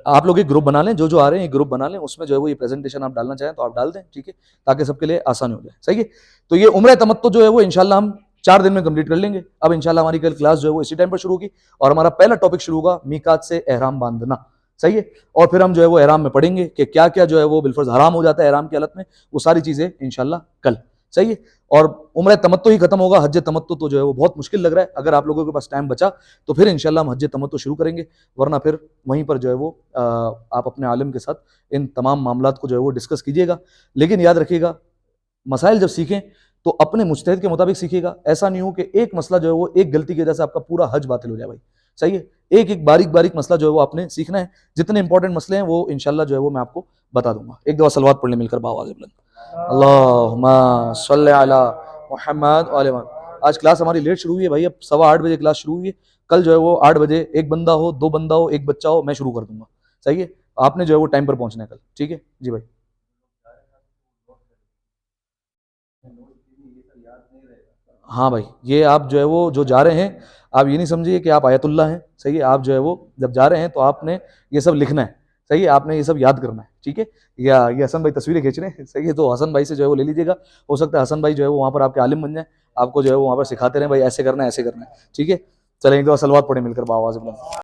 आप लोग एक ग्रुप बना लें, जो जो आ रहे हैं एक ग्रुप बना लें, उसमें जो है वो ये प्रेजेंटेशन आप डालना चाहें तो आप डाल दें। ठीक है, ताकि सबके लिए आसानी हो जाए। सही है। तो ये उम्र तमत्तो जो है वो इंशाल्लाह हम 4 दिन में कंप्लीट कर लेंगे। अब इंशाल्लाह हमारी कल क्लास जो है वो इसी टाइम पर शुरू होगी और हमारा पहला टॉपिक शुरू होगा मीकात से एहराम बांधना, सही है। और फिर हम जो है वो एहराम में पढ़ेंगे कि क्या क्या जो है वो बिलफर्ज हराम हो जाता है एहराम की हालत में, वो सारी चीजें इंशाल्लाह कल, सही है। और उम्र तमत्तो ही खत्म होगा, हज तमत्तो तो जो है वो बहुत मुश्किल लग रहा है। अगर आप लोगों के पास टाइम बचा तो फिर इंशाल्लाह हम हज तमत्तो शुरू करेंगे, वरना फिर वहीं पर जो है वो आप अपने आलिम के साथ इन तमाम मामलात को जो है वो डिस्कस कीजिएगा। लेकिन याद रखिएगा, मसाइल जब सीखें तो अपने मुजतहिद के मुताबिक सीखिएगा। ऐसा नहीं हो कि एक मसला जो है वो एक गलती की वजह से आपका पूरा हज बातिल हो जाए भाई, सही है। एक एक बारीक बारीक मसला जो है वो आपने सीखना है। जितने इंपॉर्टेंट मसले हैं वो इंशाल्लाह जो है वो मैं आपको बता दूंगा। एक दफा सलवात पढ़ लें मिलकर बावाज़ बुलंद, अल्लाहुम्मा सल्ली अला मुहम्मद व अली मुहम्मद। आज क्लास हमारी लेट शुरू हुई है भाई, अब 8:15 क्लास शुरू हुई है। कल जो है वो 8 बजे, एक बंदा हो, 2 बंदा हो, एक बच्चा हो, मैं शुरू कर दूंगा, सही है। आपने जो है वो टाइम पर पहुंचना है कल, ठीक है जी भाई। हाँ भाई, ये आप जो है वो जो जा रहे हैं, आप ये नहीं समझिए कि आप आयतुल्ला हैं, सही है। आप जो है वो जब जा रहे हैं तो आपने ये सब लिखना है, सही है। आपने ये सब याद करना है, ठीक है। या ये हसन भाई तस्वीरें खींच रहे हैं, सही है, तो हसन भाई से जो है वो ले लीजिएगा। हो सकता है हसन भाई जो है वो वहाँ पर आपके आलिम बन जाए, आपको जो है वो वहाँ पर सिखाते रहे भाई ऐसे करना है ऐसे करना है, ठीक है। चलें एक दो सलवात पढ़े मिलकर बावाज़ बुलंद।